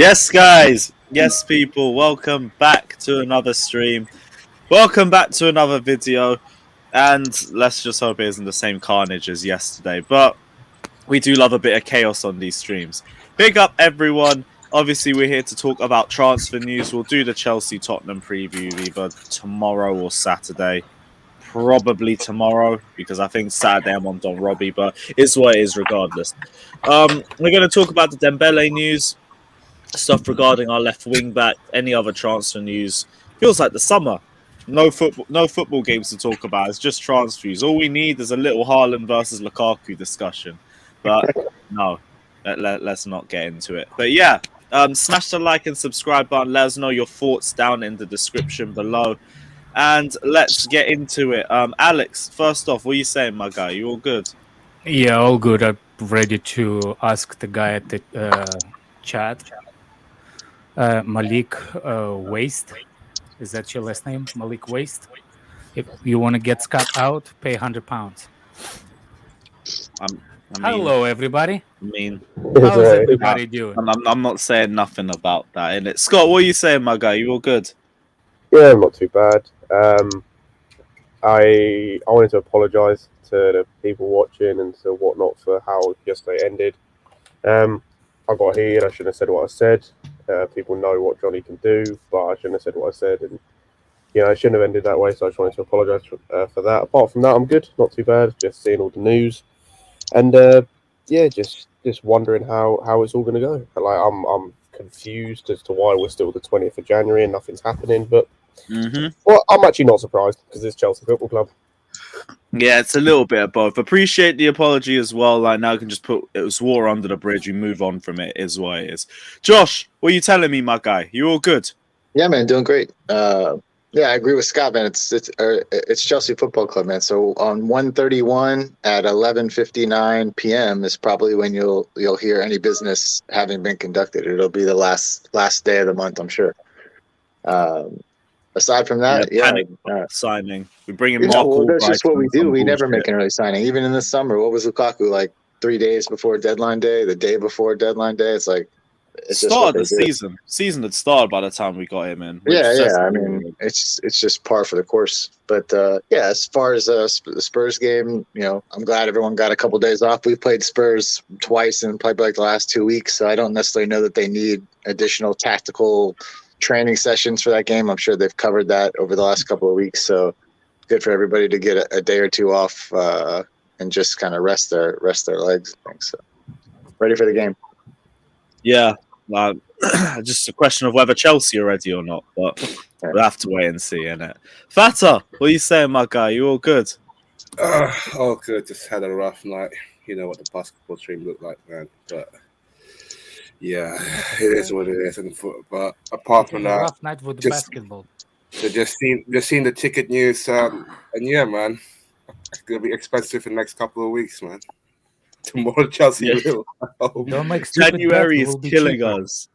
Yes, guys. Yes, people. Welcome back to another stream. Welcome back to another video. And let's just hope it isn't the same carnage as yesterday. But we do love a bit of chaos on these streams. Big up, everyone. Obviously, we're here to talk about transfer news. We'll do the Chelsea-Tottenham preview either tomorrow or Saturday. Probably tomorrow, because I think Saturday I'm on Don Robbie, but it's what it is regardless. We're going to talk about the Dembele news, stuff regarding our left wing back, any other transfer news. Feels like the summer. No football games to talk about. It's just transfers. All we need is a little Haaland versus Lukaku discussion. But no, let's not get into it. But yeah, smash the like and subscribe button. Let us know your thoughts down in the description below. And let's get into it. Alex, first off, what are you saying, my guy? You all good? Yeah, all good. I'm ready to ask the guy at the chat. Malik Waste. Is that your last name? Malik Waste? If you want to get Scott out, pay £100. Hello, everybody. How's everybody doing? I'm not saying nothing about that, innit? Scott, what are you saying, my guy? You all good? Yeah, not too bad. I wanted to apologise to the people watching and to whatnot for how yesterday ended. I got heated. I shouldn't have said what I said. People know what Johnny can do, but I shouldn't have said what I said, and I shouldn't have ended that way. So I just wanted to apologise for that. Apart from that, I'm good. Not too bad. Just seeing all the news, and just wondering how it's all going to go. Like I'm confused as to why we're still the 20th of January and nothing's happening, but. Well, I'm actually not surprised because it's Chelsea Football Club. Yeah, it's a little bit of both. Appreciate the apology as well. Like now, I can just put it was water under the bridge. We move on from it. Is what it is. Josh, what are you telling me, my guy? You all good? Yeah, man, doing great. Yeah, I agree with Scott, man. It's Chelsea Football Club, man. So on 1:31 at 11:59 p.m. is probably when you'll hear any business having been conducted. It'll be the last day of the month, I'm sure. Aside from that, signing. We bring in Mark. Well, that's just what we do. We never make an early signing. Even in the summer, what was Lukaku like? 3 days before deadline day, the day before deadline day. It's like it's started the season. Season had started by the time we got him in. Yeah. I mean, it's just par for the course. But as far as the Spurs game, I'm glad everyone got a couple days off. We've played Spurs twice in probably like the last 2 weeks, so I don't necessarily know that they need additional tactical training sessions for that game. I'm sure they've covered that over the last couple of weeks, so good for everybody to get a day or two off and just kind of rest their legs. So ready for the game. Yeah, just a question of whether Chelsea are ready or not, but we'll have to wait and see, innit? Fata, what are you saying, my guy? You all good? All good. Just had a rough night. You know what the basketball stream looked like, man. But yeah, it is what it is. But apart from that, rough night with the basketball. So just seen the ticket news, and yeah, man, it's gonna be expensive in the next couple of weeks, man. Tomorrow, Chelsea will. Don't make January is killing us,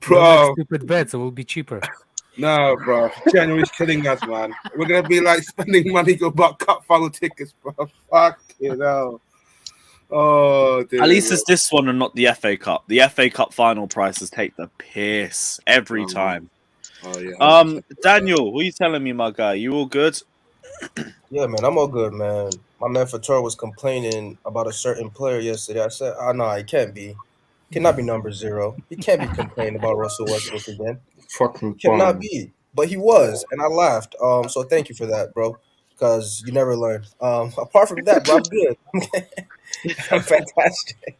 bro. Stupid bets, it will be cheaper. No, bro. January's killing us, man. We're gonna be like spending money to buy cup final tickets, bro. Fuck Oh, dude. At least it's this one and not the FA Cup. The FA Cup final prices take the piss every time. Oh yeah. Daniel, what are you telling me, my guy? You all good? Yeah, man, I'm all good, man. My man Fator was complaining about a certain player yesterday. I said, no, he can't be. Cannot be number 0. He can't be complaining about Russell Westbrook again. Fucking cannot be. But he was, and I laughed. So thank you for that, bro. Because you never learn. Apart from that, bro, I'm good. I'm fantastic.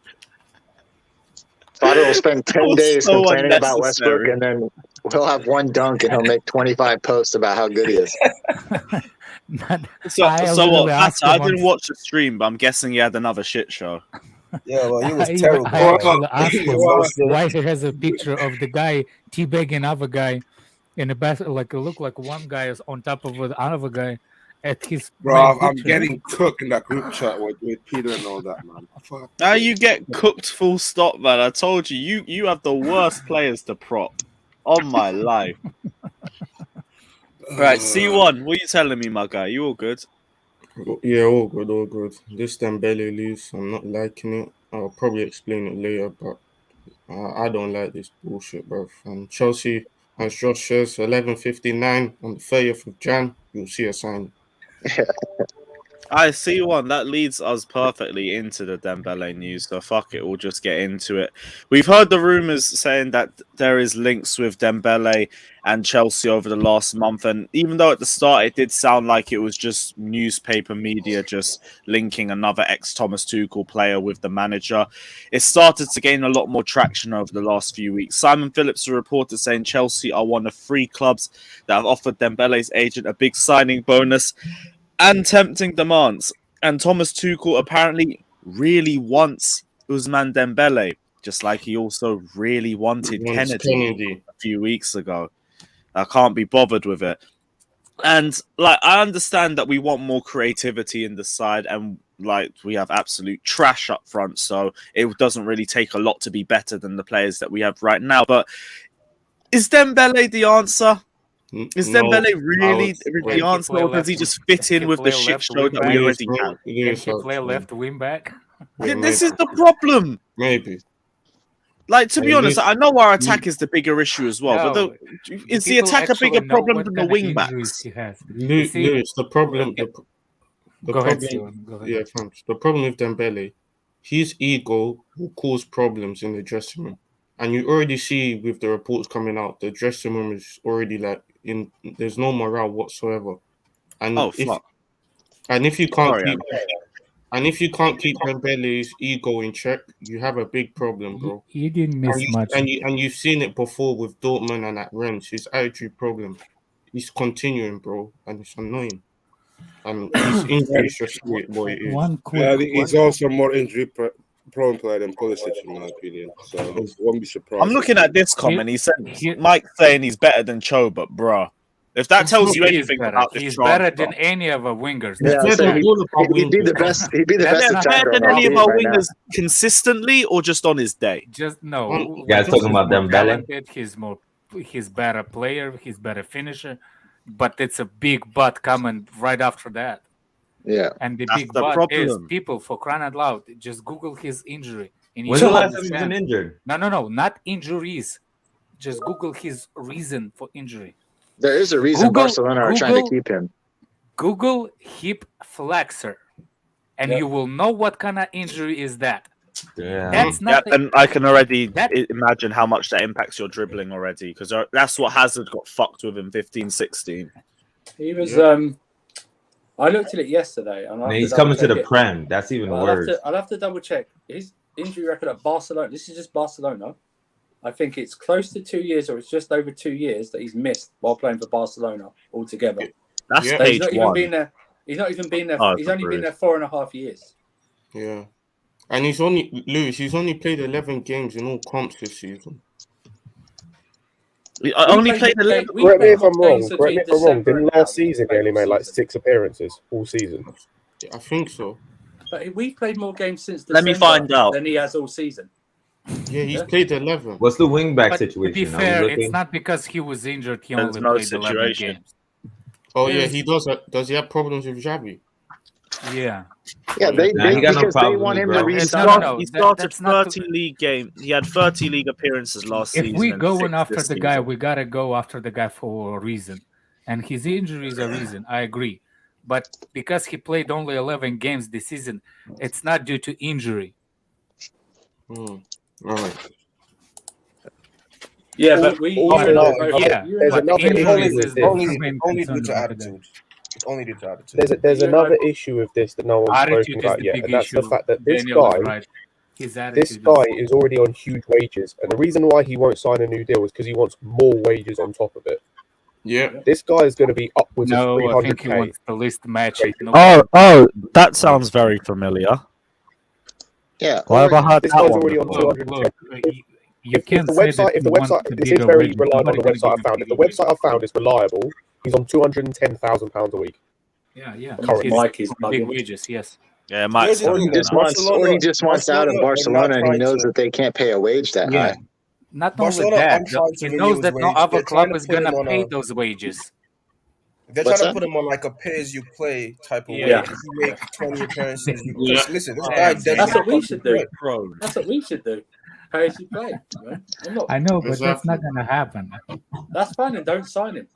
Father will spend 10 days complaining about Westbrook, and then he'll have one dunk, and he'll make 25 posts about how good he is. So what? I didn't watch the stream, but I'm guessing you had another shit show. Yeah, well, he was terrible. I actually asked him why he has a picture of the guy teabagging another guy in a basket. Like it looked like one guy is on top of another guy at his. Bro, I'm getting cooked in that group chat with Peter and all that, man. Fuck. Now you get cooked, full stop, man. I told you, you have the worst players to prop on my life. Right, C1, what are you telling me, my guy? You all good? Yeah, all good. This Dembele news, I'm not liking it. I'll probably explain it later, but I don't like this bullshit, bro. And Chelsea, as Josh says, 11:59 on the 30th of Jan. You'll see a sign. I see one. That leads us perfectly into the Dembele news. So fuck it, we'll just get into it. We've heard the rumours saying that there is links with Dembele and Chelsea over the last month. And even though at the start it did sound like it was just newspaper media just linking another ex-Thomas Tuchel player with the manager, it started to gain a lot more traction over the last few weeks. Simon Phillips reported saying Chelsea are one of 3 clubs that have offered Dembele's agent a big signing bonus and tempting demands. And Thomas Tuchel apparently really wants Ousmane Dembele, just like he also really wanted Kennedy a few weeks ago. I can't be bothered with it. And like, I understand that we want more creativity in the side, and like we have absolute trash up front, so it doesn't really take a lot to be better than the players that we have right now. But is Dembele the answer? Is Dembele really the answer, or does he just fit in with the shit show that we already have? Can he play left wing back? This is the problem. Maybe. Like, to be honest, I know our attack is the bigger issue as well, but is the attack a bigger problem than the wing backs? Lewis, the problem. Go ahead. Yeah, thanks. The problem with Dembele, his ego will cause problems in the dressing room. And you already see with the reports coming out, the dressing room is already like there's no morale whatsoever. And if you can't keep Dembele's ego in check, you have a big problem, bro. You didn't miss much. And you've seen it before with Dortmund and at Rennes. His attitude problem is continuing, bro, and it's annoying. And his injury is just what it is. He's also more injury prone player than Pulisic, in my opinion. So I won't be surprised. I'm looking at this comment. He said Mike saying he's better than Cho, but bruh, if that tells you anything about this, he's better than any of our wingers. Yeah, so he'd be the best. He'd be the best better than any of our wingers consistently, or just on his day. Just no. You guys talking about Dembele? He's better player. He's better finisher. But it's a big but coming right after that. Yeah, and the big but is people, for crying out loud, just Google his injury. When's the last time he's been injured? No, not injuries. Just Google his reason for injury. There is a reason Barcelona are trying to keep him. Google hip flexor, and you will know what kind of injury is that. Yeah. That's not. And I can already imagine how much that impacts your dribbling already, because that's what Hazard got fucked with in 15-16. He was. I looked at it yesterday, and he's coming to the Prem. That's even worse. I'll have to double check his injury record at Barcelona. This is just Barcelona. I think it's close to 2 years, or it's just over 2 years that he's missed while playing for Barcelona altogether. That's stage he's not one. Even been there. He's not even been there. He's only been there 4.5 years. Yeah, and he's only played 11 games in all comps this season. I only played 11. Correct me if I'm wrong. Didn't last season he only made like 6 appearances all season? I think so. But we've played more games since Let me find out than he has all season. Yeah, he's played 11. What's the wing back situation? To be fair, it's not because he was injured. He only played 11 games. Oh yeah, he does. Does he have problems with Xavi? Yeah. Yeah, they want him to resign. He started 30 league games. He had 30 league appearances last season. If we going after the guy, we gotta go after the guy for a reason, and his injury is a reason. I agree, but because he played only 11 games this season, it's not due to injury. Right. Yeah, but we. There's another only due to attitude. Only due to attitude. There's another issue with this that no one's spoken about yet, and that's the fact that this guy is already on huge wages, and the reason why he won't sign a new deal is because he wants more wages on top of it. Yeah, this guy is going to be upwards of 300k. I think he wants the least match. Oh, that sounds very familiar. Yeah, why have I heard this that guy's one? already on 210. If the website, this is very reliable on the website I found. If the website I found is reliable, he's on £210,000 a week. Yeah. Mike is big wages, yes. Yeah, Mike. Or he just wants out of Barcelona, and he knows that they can't pay a wage that high. Not only that, he knows that no other club is gonna pay those wages. They're trying to put him on like a pay-as-you-play type of way. If you make 20 appearances, listen, this guy. That's what we should do. That's what we should do. Pay as you play. Man. I'm not. I know, but that's Exactly. not gonna happen. That's fine, and don't sign him.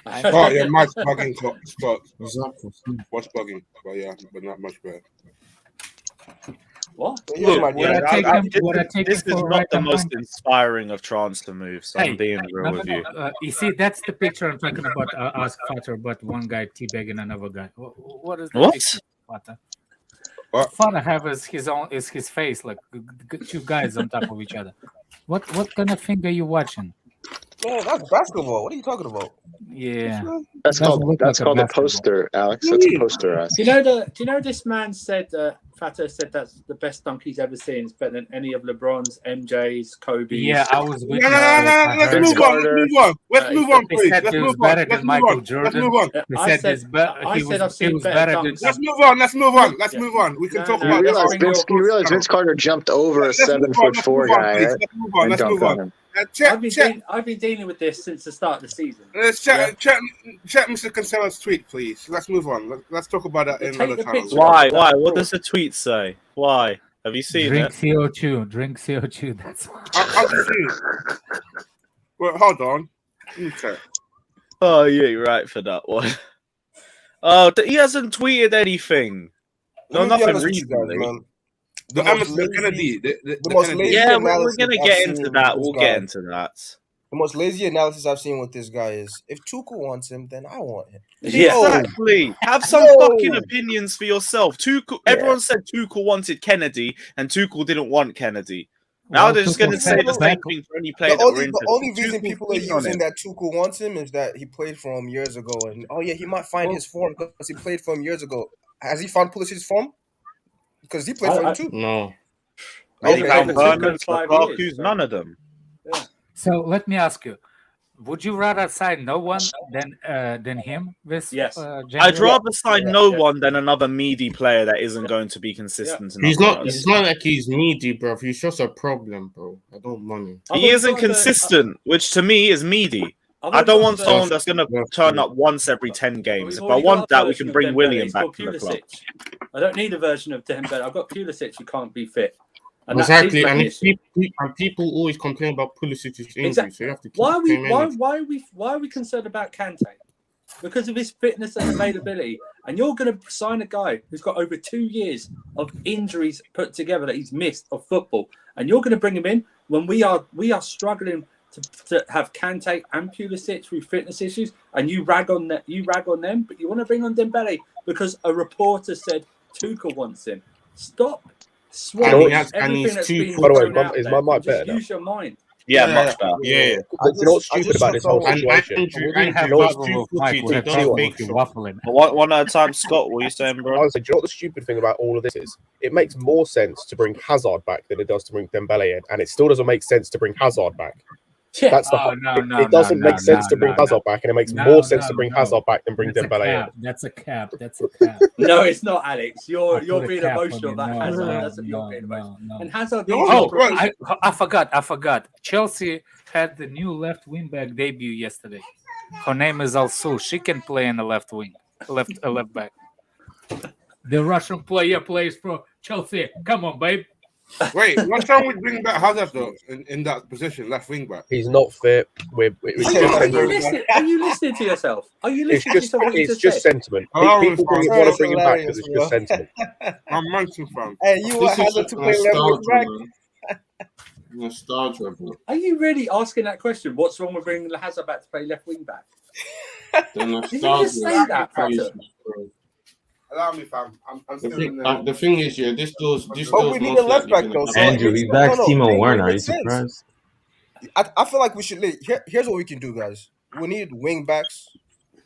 Oh, yeah, much bugging, Scott. Exactly. What's bugging? But yeah, but not much better. What? Here's Look, my Would I guess. take him? Would I take this him is for not right the and most wrong? inspiring of transfer moves. So Hey, I'm being real with you. You see, that's the picture I'm talking about. Ask Fatter, but one guy teabagging another guy. What is that What? picture, Fatter? What? Fatter have his face like two guys on top of each other. What kind of thing are you watching? Man, that's basketball. What are you talking about? Yeah, That's Doesn't called look that's like a called a basketball. poster, Alex. That's a poster. Do you know this man said Fato said that's the best dunk he's ever seen. It's better than any of LeBron's, MJ's, Kobe's. yeah, I was with No. Let's Vince move on. Carter. Let's move on, They please. said Let's he was move on. better Let's than move Michael on. Let's Jordan. move on. They I said said- this he said I've was seen better better dunks. than Let's move on. Let's move on. Let's Yeah. move on. We can No, talk no, You about let's realize bring Vince, your you realize Vince Carter jumped over a Let's move on, 7'4" let's move on, guy please. Let's move on. and Let's dunked move on on. him. I've been dealing with this since the start of the season. Let's check Mr. Cancelo's tweet, please. Let's move on. Let's talk about that Take another the time. picture. Why? What does the tweet say? Why? Have you seen drink it? CO2. Drink CO2. That's I'll just see. Well, hold on. Okay. Oh, yeah, you're right for that one. Oh, he hasn't tweeted anything. No, Let me be nothing honest with you guys, recently. man. The most Amazon Kennedy. lazy- The most Kennedy. lazy- Yeah, we're analysis gonna I've get seen into with that. this We'll guy. get into that. The most lazy analysis I've seen with this guy is if Tuchel wants him, then I want him. Yeah, exactly. Have some No. fucking opinions for yourself. Tuchel. Yeah. Everyone said Tuchel wanted Kennedy, and Tuchel didn't want Kennedy. Now Well, they're just Tuchel going to say said the same back- thing for any player The that we're only, interested. the only reason Tuchel's people are keen on using him. that Tuchel wants him is that he played for him years ago, and oh yeah, he might find his form because he played for him years ago. Has he found Pulisic's form? Because he played for him too. No. He Okay. found Tuchel in Burnham, 5 Lukaku's, years, so- none of them. So let me ask you: would you rather sign no one than him this Yes. January? I'd rather sign Yeah. no one than another meaty player that isn't going to be consistent enough. He's for not. us. It's not like he's needy, bro. He's just a problem, bro. I don't want him. He isn't consistent, which to me is meaty. I don't want someone that's going to turn up once every 10 games. If I want that, we can bring William back to the club. I don't need a version of Dembele. I've got Pulisic who can't be fit. And that's Exactly, his and main if issue. people always complain about Pulisic's injury, Exactly. so you have to keep Why are we him in. why are we concerned about Kante? Because of his fitness and availability. And you're going to sign a guy who's got over 2 years of injuries put together that he's missed of football, and you're going to bring him in when we are struggling to have Kante and Pulisic with fitness issues, and you rag on them, but you want to bring on Dembele because a reporter said Tuchel wants him. Stop swallowing everything that's been By the way, thrown out is there. my mic Just better now? use your mind. Yeah, much better. Yeah. But you know what's stupid about this whole situation? We didn't have know what's Waffle with stupid? Mike. We had Do you know Waffle what- with you waffling. One at a time, Scott. What are you saying, I bro? would say, do you know what the stupid thing about all of this is? It makes more sense to bring Hazard back than it does to bring Dembele in, and it still doesn't make sense to bring Hazard back. Yeah. That's the Oh, whole, no, it doesn't no, make sense no, to bring no, Hazard back, and it makes No, more sense no, to bring no. Hazard back than bring That's a Dembele in. cap. That's a cap. That's a cap. No, it's not, Alex. I You're put a being cap on emotional you. about No, Hazard. no, That's what you're no, being emotional. no. And Hazard. No, I forgot. Chelsea had the new left wing back debut yesterday. Her name is Also. She can play in the left wing, left back. The Russian player plays for Chelsea. Come on, babe. Wait, what's wrong with bringing back Hazard though in that position, left wing back? He's not fit. Are you listening to yourself? Are you It's listening to just, yourself? What you it's just just said? sentiment. Oh, People want to that's bring him back because hilarious, it's just bro. sentiment. I'm Manchester fan. Hey, you want This is Hazard to play left nostalgia, wing back? man. Nostalgia, bro. Are you really asking that question? What's wrong with bringing the Hazard back to play left wing back? The Did you nostalgia. just say that, Patrick? bro. Allow me, fam. I'm The still in thing is, yeah, this door's But we need a left back though. So Andrew, it he's makes- back. no, Timo it Werner. Are you makes sense. surprised? I feel like we should. Here's what we can do, guys. We need wing backs.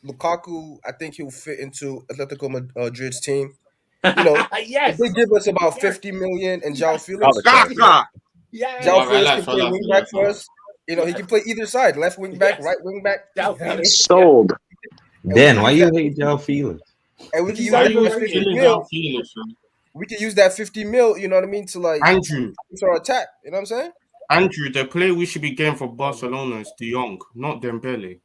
Lukaku, I think he'll fit into Atletico Madrid's team. You know, Yes. if they give us about 50 million and João Felix. Other chance. Yes. João Alright, Felix relax, can play relax, wing back for relax. us. You know, he can play either side, left wing back, Yes. right wing back. João Felix. Sold. Dan, why you hate João Felix? And we can use Why that you 50 feeling mil. that Felix, man? We can use that 50 mil, you know what I mean, to like Andrew, to our attack. You know what I'm saying? Andrew, the player we should be getting for Barcelona is De Jong, not Dembele.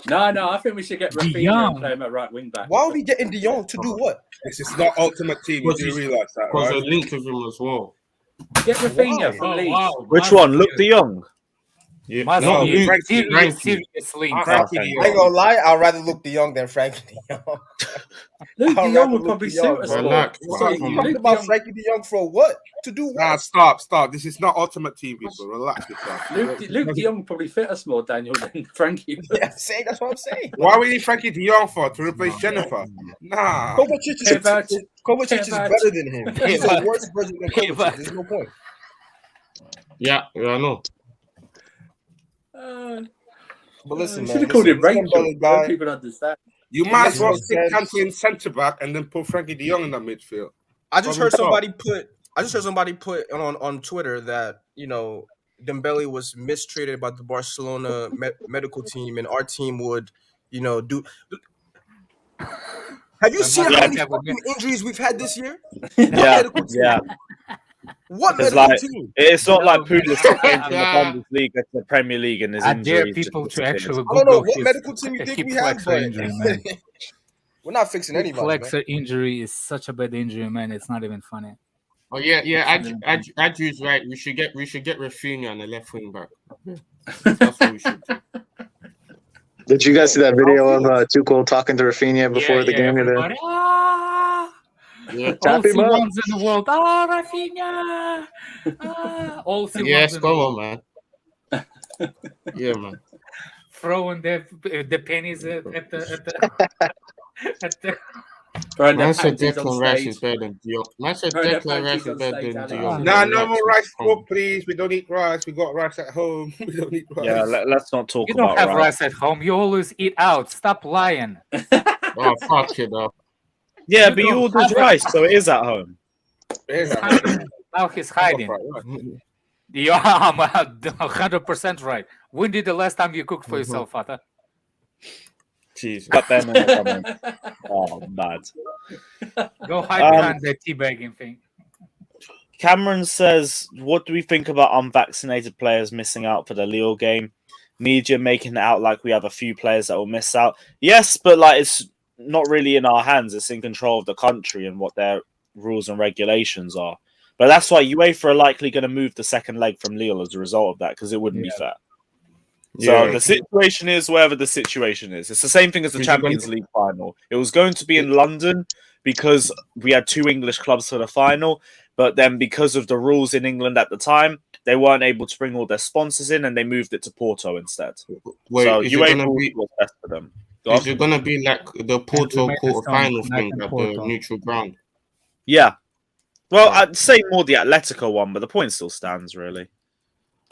No, I think we should get Rafinha Young. and play him at right wing back. Why are we getting De Jong to do what? This is not Ultimate Team. You do realize that, Because right? they're linked with him as well. Get Rafinha from Oh, Leeds. wow. Which one? Luke de Jong. Yeah, Must not be Luke, serious, Frankie. serious link. Frankie Okay. de I ain't Jong. gonna lie, I'd rather Luke de Jong than Frankie de Jong. Luke I'd de Jong rather would Luke probably de Jong, suit us bro. more. Relax, So man. you Come talking on. Luke de about Jong, Frankie de Jong for what? To do Nah, what? stop. This is not Ultimate Team, people. Relax yourself. Luke de Jong would probably fit us more, Daniel, than Frankie. Yeah, that's what I'm saying. Why we need Frankie de Jong for? To replace Jennifer? Nah. Kovacic is Kevat. better than him. He's a Kevat. worse version than Kovacic. There's no point. Yeah, I know. But listen, should man. have called him Listen, Rachel. Dembele Then guy, people understand. You it might makes as well no stick sense. Kante in centre back and then put Frankie de Jong in that midfield. I just heard Problem somebody put on Twitter that Dembele was mistreated by the Barcelona medical team, and our team would do. Have you seen how many fucking injuries we've had this year? What medical team? Yeah. What It's medical like team? it's not like man. Pulisic came from the Yeah. Bundesliga to the Premier League and his I dare injuries. people just to disappeared. actually I don't know Google what his medical team you think hip we have, flexor but injury, man. we're not fixing Hip anybody, man. flexor injury is such a bad injury, man. It's not even funny. Oh yeah. Adju's right. We should get Rafinha on the left wing back. That's what we should do. Did you guys see that video of Tuchel talking to Rafinha before the game? Everybody, Yeah. all Tap him up. C1s in the world. Rafinha. All C1s Yes, in the come world. on, man. Yeah, man. Throwing the pennies at the Throwing their Man said panties on Declan Rice stage. is better than Diop. Man said Throwing their Declan Rice panties is on better stage, than Alex. Diop. Nah, no Relax, more rice come book, on. please. We don't eat rice. We got rice at home. We don't eat rice. Yeah, let's not talk You don't about have rice. rice at home. You always eat out. Stop lying. Oh, fuck it up. Yeah, You but you don't orders have rice, so it is at home. He's hiding. Now he's hiding. Yeah, I'm 100% right. When did the last time you cooked for yourself, Fata? Jesus. Cut them in the comments. Oh, bad. Go hide behind that teabagging thing. Cameron says, what do we think about unvaccinated players missing out for the Lille game? Media making it out like we have a few players that will miss out. Yes, but like it's not really in our hands. It's in control of the country and what their rules and regulations are. But that's why UEFA are likely going to move the second leg from Lille as a result of that, because it wouldn't be fair. So the situation is wherever the situation is. It's the same thing as the Champions League final. It was going to be in London because we had two English clubs for the final, but then because of the rules in England at the time, they weren't able to bring all their sponsors in, and they moved it to Porto instead. Wait, so is it UEFA gonna be? was best for them. Is it gonna be like the Porto made this quarter-final song, thing Night in at Porto. the neutral ground? Yeah. Well, I'd say more the Atletico one, but the point still stands, really.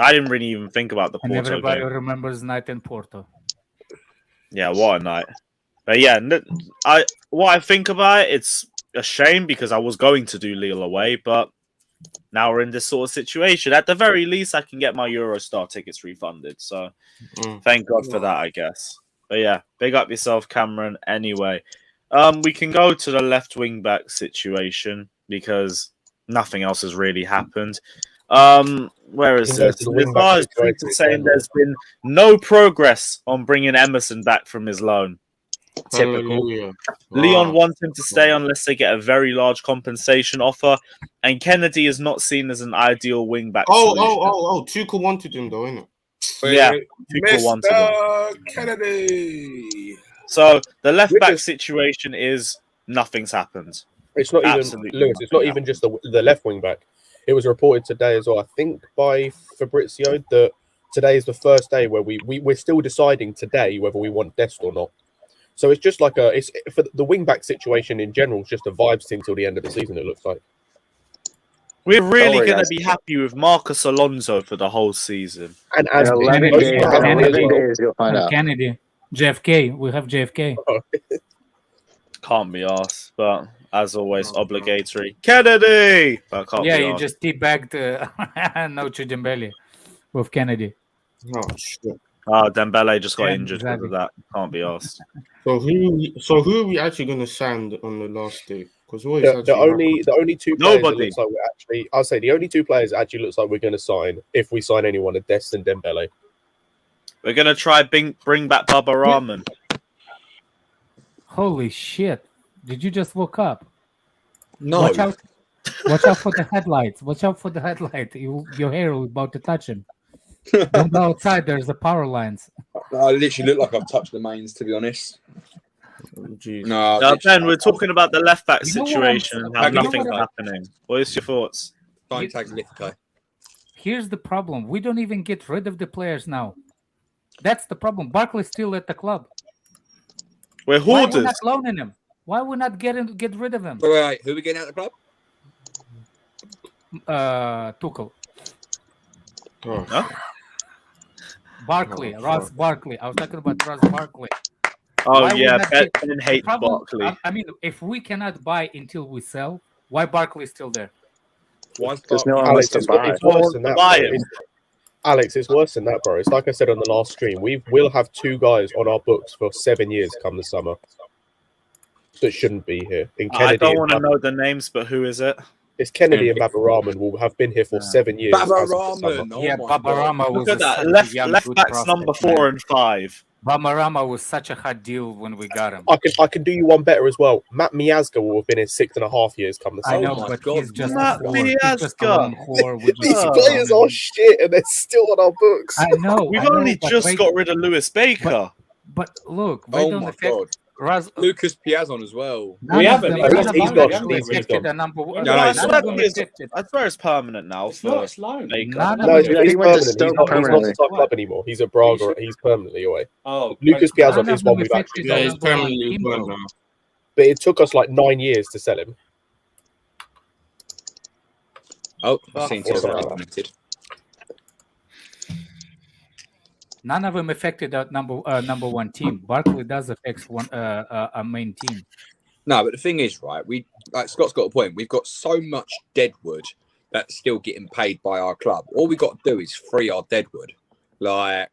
I didn't really even think about the And Porto everybody game. remembers Night in Porto. Yeah, what a night. But yeah, what I think about it, it's a shame because I was going to do Lille away, but now we're in this sort of situation. At the very least, I can get my Eurostar tickets refunded. So thank God for that, I guess. But yeah, big up yourself, Cameron. Anyway, we can go to the left wing back situation because nothing else has really happened. Where is this? Nizar is tweeted saying there's been no progress on bringing Emerson back from his loan. Typical. Hallelujah. Leon wants him to stay unless they get a very large compensation offer, and Kennedy is not seen as an ideal wing back solution. Tuchel wanted him though, innit? Yeah, Tuchel wanted him. Mr. Kennedy. So the left back situation is nothing's happened. It's not even Absolutely Lewis. It's not nothing even just the left wing back. It was reported today as well, I think, by Fabrizio, that today is the first day where we're still deciding today whether we want Dest or not. So it's just like it's for the wing back situation in general. It's just a vibes thing till the end of the season. It looks like we're really going to be happy with Marcus Alonso for the whole season. And in 11 days, you'll find out. Kennedy, JFK. We have JFK. Can't be asked, but as always, obligatory. Kennedy. But can't be You asked. just teabagged no to Dembele with Kennedy. Oh shit. Dembele just got Yeah, injured because of that. Can't be asked. So who are we actually going to send on the last day? Because the only two players Nobody. It looks like we're actually. I'll say the only two players it actually looks like we're going to sign, if we sign anyone, are Dest and Dembele. We're going to try bring back Baba Rahman. Holy shit! Did you just woke up? No. Watch out! Watch out for the headlights. Watch out for the headlight. Your hair is about to touch him. Don't go outside. There's the power lines. I literally look like I've touched the mains, to be honest. Jeez. No, Now, literally, Ben, we're talking about the left back You know what I'm- situation and you how know nothing's what I'm- happening. What is your thoughts? Fine, tag Lithgow. Here's the problem. We don't even get rid of the players now. That's the problem. Barkley's still at the club. We're Why hoarders. we not loaning him? Why we not get rid of him? Wait, who are we getting out of the club? Tuchel. Oh, Huh? Barkley. Oh, Ross fuck. Barkley. I was talking about Ross Barkley. Oh, Why would yeah. that Ben, be- Ben hates Problem- Barkley. I mean, if we cannot buy until we sell, why Barkley is still there? Why is Because no Barkley- one wants Alex, to buy. it's worse than that. Buy bro. him. Alex, it's worse than that, bro. It's like I said on the last stream. We'll have 2 guys on our books for 7 years come the summer that shouldn't be here. In I Kennedy, don't and want to Bab- know the names, but who is it? it's Kennedy and Babarahman will have been here for 7 years. as of the summer. Babarahman. Oh yeah, my God. Babarama was Look at such that. a Left young, left good back's prospect, number 4 man. and 5. Babarama was such a hot deal when we got him. I can do you one better as well. Matt Miazga will have been in 6.5 years come the I summer. know, my but God, he's just a Matt whore. He's just a Miazga. lone whore. We These just- Oh, players are shit and they're still on our books. I know. We've I know, only but just wait- got rid of Lewis Baker. But look, they Oh don't my affect God. Raz. Lucas Piazon as well. None We of haven't. them- He's none of gone. them He's affected gone. a number one. No, No, I he's None swear of them it's- affected. I swear it's permanent now It's for not. It's loan. Baker. None of No, them he's affected. he went to permanent. Stoke He's not permanently. at our club anymore. He's a Braga. He's permanently away. Oh, Lucas okay. Piazon None is of them one we've affected actually the yeah, done. he's number one permanently team, gone though. now. But it took us like 9 years to sell him. Oh, Fuck. I've seen Tierdness implemented. None of them affected that number one team. Barkley does affect a main team. No, but the thing is, right, Scott's got a point. We've got so much Deadwood that's still getting paid by our club. All we got to do is free our Deadwood. Like,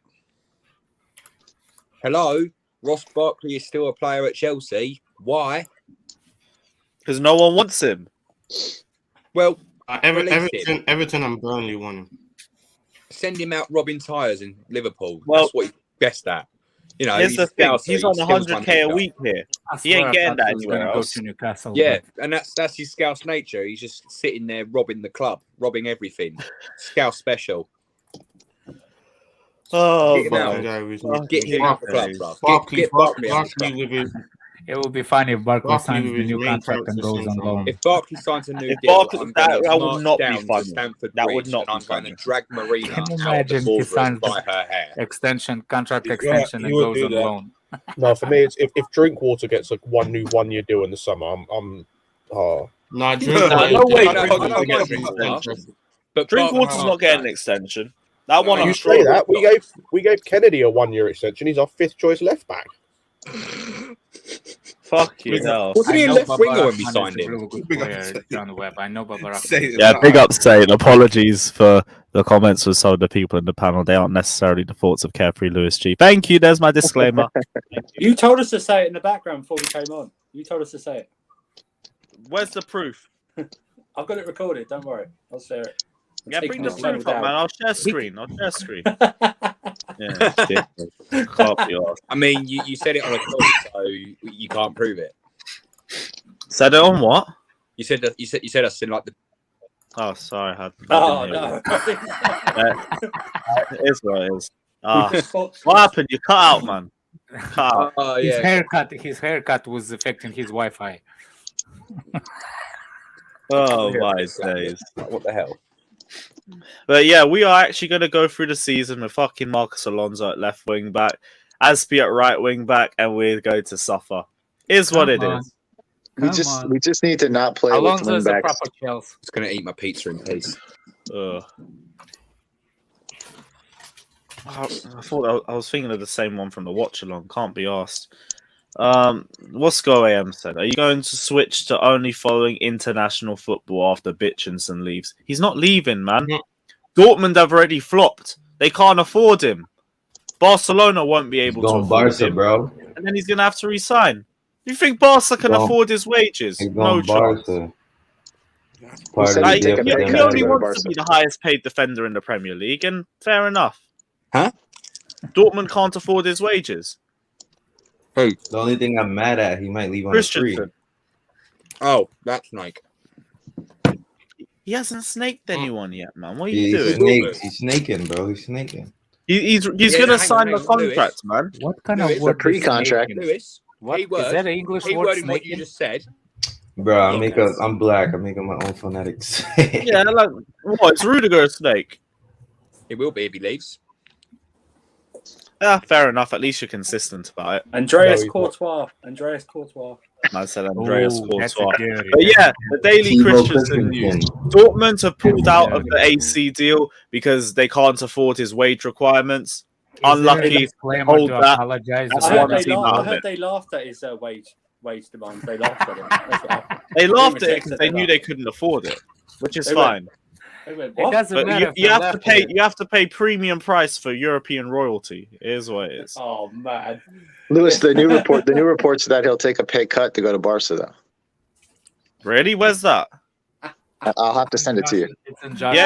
hello, Ross Barkley is still a player at Chelsea. Why? Because no one wants him. Well, release him. Everton and Burnley won him. Send him out robbing tyres in Liverpool. Well- That's what he's best at. You know, Here's he's the a thing. scouser, He's on still 100k a trying to week here. I He ain't swear I getting thought that he was anywhere gonna else. Go to Newcastle. Yeah, and that's his Scouse nature. He's just sitting there robbing the club, robbing everything. Scouse special. Oh, Get him my. out. Guy was- Get him out the club, bro. Barkley, Get Barkley out the Barkley club. with his It would be funny if Barkley Barkley signs with the his new main contract and character goes on syndrome. loan. If Barkley signs a new If deal, Barkley- I'm that going to would march not be down to funny. Stamford That Bridge would not and I'm be going to funny. drag Marina Can you out of the imagine he boardroom signs by her hair. Extension, contract Yeah, extension, he and would goes do on that. loan. No, for me, it's if Drinkwater gets like one year deal in the summer, I'm Nah, Nah, Drinkwater. no way I don't Drinkwater's mind getting an Drinkwater. extension. But Drinkwater's Barkley not getting an can't extension. That one No, I'm you sure. say of. that we gave Kennedy a 1 year extension. He's our 5th choice left back. Fuck you, hell. Wasn't he a I know left Baba winger when we Rahman signed is a him? really good Big up player, Saint. John Webb. I know Baba Rahman. Say it Yeah, loud. big up, Saint. Apologies for the comments with some of the people in the panel. They aren't necessarily the thoughts of Carefree Lewis G. Thank you. There's my disclaimer. You told us to say it in the background before we came on. You told us to say it. Where's the proof? I've got it recorded. Don't worry. I'll share it. I'm Yeah, taking bring the this channel proof up, man. I'll share screen. Yeah, can't be arsed. I mean, you said it on a call, so you can't prove it. Said it on what? You said us in like the. Oh, sorry. I Oh, didn't hear no. you. It is what it is. What happened? You cut out, man. Cut out. Oh His yeah. haircut was affecting his Wi-Fi. Oh, my days. What the hell? But yeah, we are actually going to go through the season with fucking Marcus Alonso at left wing back, Aspie at right wing back, and we're going to suffer. Is what it Come on. is. We just need to not play with Alonso wing is a backs. proper Chelsea. It's going to eat my pizza in peace. Ugh. I thought I was thinking of the same one from the watch along. Can't be asked. What's Go AM said? Are you going to switch to only following international football after Bitchinson leaves? He's not leaving, man. No. Dortmund have already flopped. They can't afford him. Barcelona won't be able to Going afford Barca, him, bro. and then he's going to have to resign. Do you think Barca can Go- afford his wages? He's No going chance. Barca. Who Part said of he'd the take a He, pay difference. he cut to only go to wants to Barca? be the highest paid defender in the Premier League, and fair enough. Huh? Dortmund can't afford his wages. Who? The only thing I'm mad at, he might leave on a free. Christensen. Oh, that's Nike. He hasn't snaked anyone yet, man. What are you He's doing? He's snaking, bro. He's snaking. He's Yeah, gonna hang sign on, the Lewis. contract, man. What kind Lewis, of the word is pre-contract. snaking? Lewis, What keyword, is that? An English word? keyword in what you Snaking? just said. Bro, Yes. I'm black. I'm making my own phonetics. Yeah, like what? It's Rudiger a snake? It will be if he leaves. Yeah, fair enough. At least you're consistent about it. Andreas No, he's Courtois. Andreas Courtois. I said Andreas Oh, that's a Courtois. good. But yeah, the Daily Thibaut Christensen news. Christensen. Dortmund have pulled out of Yeah. the AC deal because they can't afford his wage requirements. Is there a Unlucky. disclaimer Hold to that. apologize That's I about one heard, that? team out I of heard it. they laughed at his wage demands. They laughed at him. That's what happened. They laughed at Rumour it checks because that they they knew laughed. they couldn't afford it, which is They went, fine. They went, It what? doesn't But matter. you, if you they have to laugh pay. at it. You have to pay premium price for European royalty. It is what it is. Oh man. Lewis, the new reports that he'll take a pay cut to go to Barca though. Really? Where's that? I'll have to send it to you. It's in Yeah, Josh's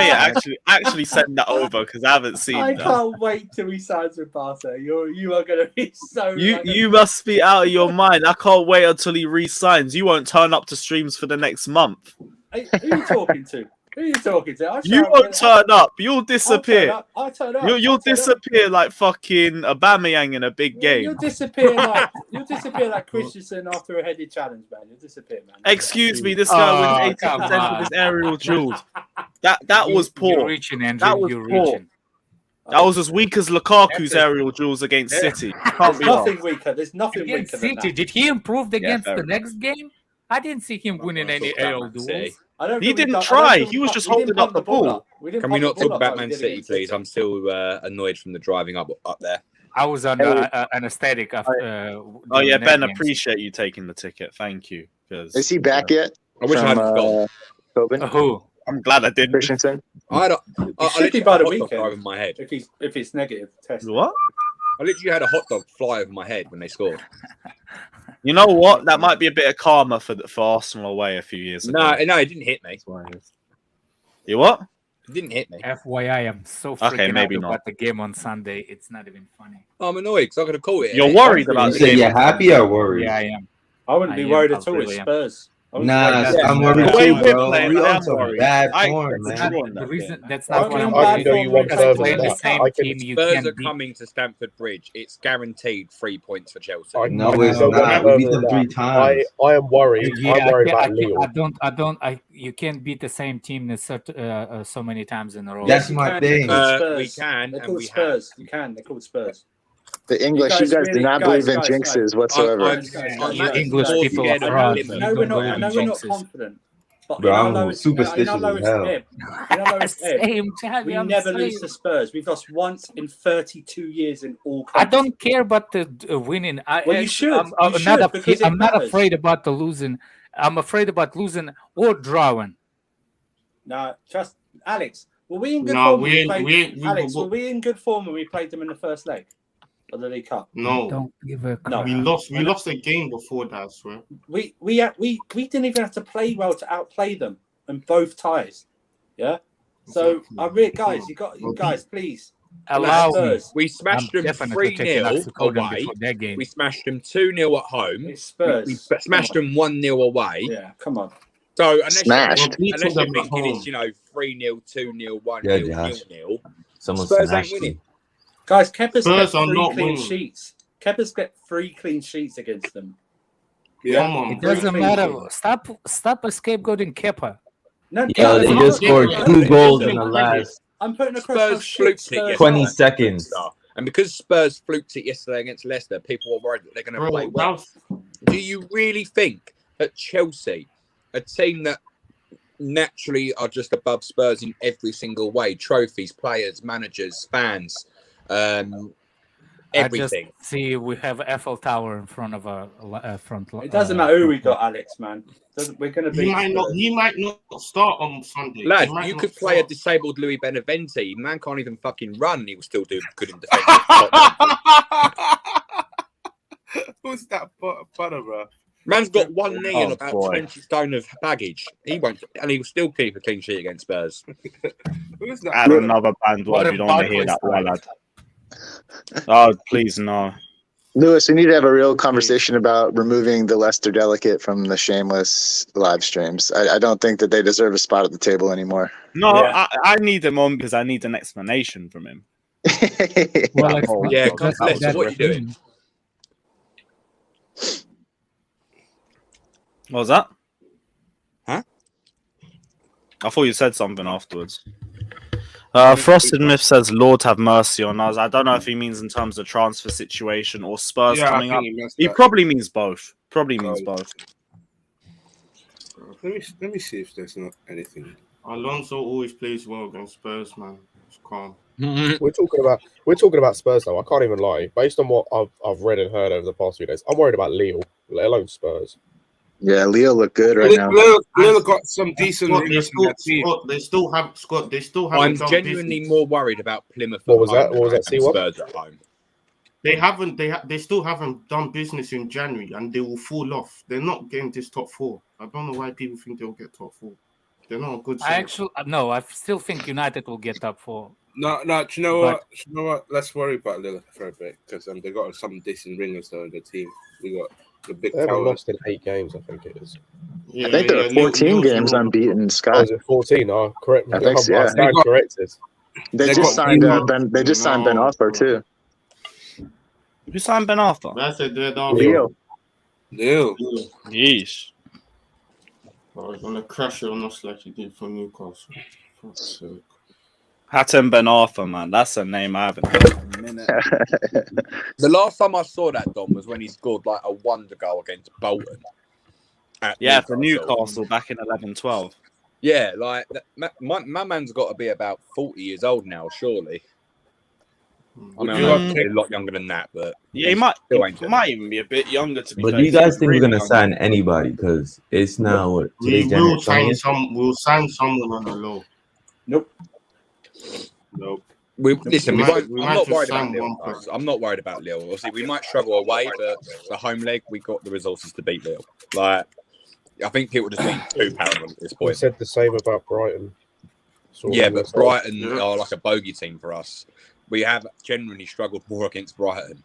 yeah. head. Actually, send that over because I haven't seen I that. can't wait till he signs with Barca. You are going to be so. You must be out of your mind. I can't wait until he re-signs. You won't turn up to streams for the next month. Hey, who are you talking to? Who are you talking to? You won't turn up. You'll disappear. I'll turn up. You'll disappear like fucking Aubameyang in a big game. You'll disappear like Christensen after a headed challenge, man. You'll disappear, man. Excuse me, this guy wins 80% of his aerial duels. That was You're poor. reaching, Andrew. That was You're poor. reaching. That was as weak as Lukaku's That's it. aerial duels against Yeah. City. There's Can't be nothing asked. weaker. There's nothing Against weaker than City, that. did he improve against fair the enough. next game? I didn't see him winning not any talk about aerial Man duels. City. I don't He think we didn't done- I don't try. think He we was pu- just we didn't holding pump up the ball ball. up. We didn't Can we pump not the ball talk up about like we Man did City, against please? I'm still annoyed from the driving up there. I was on anesthetic after. Oh yeah, doing Ben, that game. appreciate you taking the ticket. Thank you. Is he back yet? I wish I hadn't gone. Tobin? Who? I'm glad I didn't. Christensen? I had a, It I should be literally by had the a hot dog weekend. fly over my head. If it's negative test. What? I literally had a hot dog fly over my head when they scored. You know what? That might be a bit of karma for Arsenal away a few years ago. No, it didn't hit me. That's why it is. You what? It didn't hit me. FYI, I'm so Okay, freaking maybe out not. about the game on Sunday. It's not even funny. I'm annoyed because I could have called it. You're worried about You the say game. you're happy or worried? Yeah, I am. I wouldn't be I am. worried I at all. really It's am. Spurs. I wouldn't be Nah, worried. Yeah, I'm worried The way too, we're bro. playing, We I on am some worried. bad I form, expect Not to man. win the that reason. game. That's I not what can I'm bad worried show form you when one we because play further playing than the that. same I can- team, you Spurs can't are beat. coming to Stamford Bridge. It's guaranteed 3 points for Chelsea. No, I it's can go not. one We beat further them than 3 that. times. I am worried. Yeah, I'm worried about I Lille. you can't beat the same team so many times in a row. That's you my can. thing. They're called Spurs. We can, They're and called we Spurs. You can. They're called Spurs. The English, you guys do really- not guys, believe in guys, jinxes guys. whatsoever. I'm You actually English more people scared are of frauds. Plymouth. You I know don't we're believe in not jinxes. confident. But Bro, in our I'm lowest, superstitious in our as lowest hell. ebb, in our lowest ebb, Same, Chavi, we I'm never the lose same. to Spurs. We've lost once in 32 years in all. I Comps. don't care about the winning. Well, you should. I'm You should, because it I'm not matters. afraid about the losing. I'm afraid about losing or drawing. No, just Alex. Were we in good No, form? When we- we played, we- Alex, were we in good form when we played them in the first leg of the League Cup? No, Don't give a No. crap. we lost a game before that, I swear. We didn't even have to play well to outplay them in both ties. Yeah. So Exactly. guys, please. Allow me. Spurs. We smashed them definitely taking 3-0 oxycodone away. before that game. We smashed them 2-0 at home. It's Spurs. We smashed them 1-0 away. Yeah, come on. So unless Smashed. You're, unless you're Them at thinking home. it's 3-0, 2-0, 1-0, Yeah, Josh. 0-0. Someone Spurs ain't smashed winning. you. Guys, Kepa's Spurs got are 3 not clean winning. sheets. Kepa's got 3 clean sheets against them. Come on, It bro. doesn't matter. Stop scapegoating Kepa. No, Yo, they I'm just not- scored I'm 2 putting- goals in the last I'm putting across Spurs how shit fluked it Spurs yesterday. 20 are. seconds. And because Spurs fluked it yesterday against Leicester, people are worried that they're going to play Bro, well. that Do you really think that Chelsea, a team that naturally are just above Spurs in every single way, trophies, players, managers, fans, everything? I just see we have Eiffel Tower in front of a front. It doesn't matter who we got, Alex, man. We're going to be. he might not start on Sunday. Lad, He might you not could play a start. disabled Louis Beneventi. Man can't even fucking run. He will still do good in defence. Who's that butter, bro? Man's got one knee and Oh, about boy. 20 stone of baggage. He won't, and he will still keep a clean sheet against Spurs. Who's that? Add another band What word. a You don't want to hear Barclays that one, side. lad. Oh, please, no. Lewis, we need to have a real conversation about removing the Leicester delegate from the shameless live streams. I don't think that they deserve a spot at the table anymore. No, Yeah. I need him on because I need an explanation from him. Well, Yeah, because Lester, that what are you doing? team- What was that? Huh? I thought you said something afterwards. Frosted Myth says, "Lord have mercy on us." I don't know if he means in terms of transfer situation or Spurs Yeah, I coming up. think he messed He that. probably means both. Probably means both. Let me see if there's not anything. Alonso always plays well against Spurs, man. It's calm. We're talking about Spurs now. I can't even lie. Based on what I've read and heard over the past few days, I'm worried about Lille, let alone Spurs. Yeah, Leo look good right now. Leo got some decent Scott, ringers in that team. they still haven't I'm done genuinely business. more worried about Plymouth What at was home that? What was than that, C1? Spurs at home. They still haven't done business in January, and they will fall off. They're not getting this top four. I don't know why people think they'll get top four. They're not a good side. I still think United will get top 4. No. Do you know what? You know what? Let's worry about Lille for a bit because they got some decent ringers though in the team. We got the big. They haven't lost in 8 games, I think it is. Yeah, I think there are 14 games unbeaten, Oh, Scott. is it 14? Oh, correct. I think so, yeah. I stand corrected. They just signed Ben Arthur too. Who signed Ben Arthur? That's a dead Leo. Yeesh. Oh, he's gonna crash it on us like he did for Newcastle. Fuck's sake. Hatem Ben Arthur, man. That's a name I haven't heard in a minute. The last time I saw that, Dom, was when he scored like a wonder goal against Bolton. Yeah, for Newcastle back in 11-12. Yeah, like my man's got to be about 40 years old now, surely. I mean, I'm a lot younger than that, but yeah, he might even be a bit younger to be. But do you guys think we're gonna sign anybody? Because it's now what? We Today's will January sign 20th? We'll sign someone on the low. Nope. Listen, We I'm might not just worried sign about one Lille. person. I'm not worried about Lille. Obviously, we might struggle away, but the home leg, we got the resources to beat Lille. Like, I think people just being too paranoid at this We point. said the same about Brighton. Yeah, but Brighton are like a bogey team for us. We have generally struggled more against Brighton.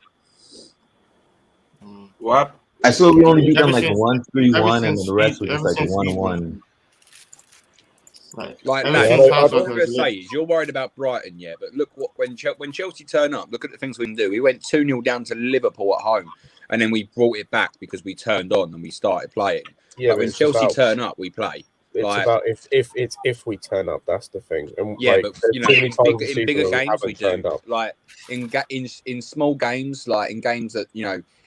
What? I saw we only beat them Ever like since- 1-3-1, and ever then the rest since was just like ever since 1-1. Like, ever lads, since what I'm Hazard going has to say is you're worried about Brighton, yeah, but look when Chelsea turn up, look at the things we can do. We went 2-0 down to Liverpool at home, and then we brought it back because we turned on and we started playing. Yeah, Like, when Chelsea turn up, we play. It's Like, about if we turn up, that's the thing. And yeah, like, but there's you know, too many times this in bigger season where games we haven't do. turned up. Like in small games, like in games that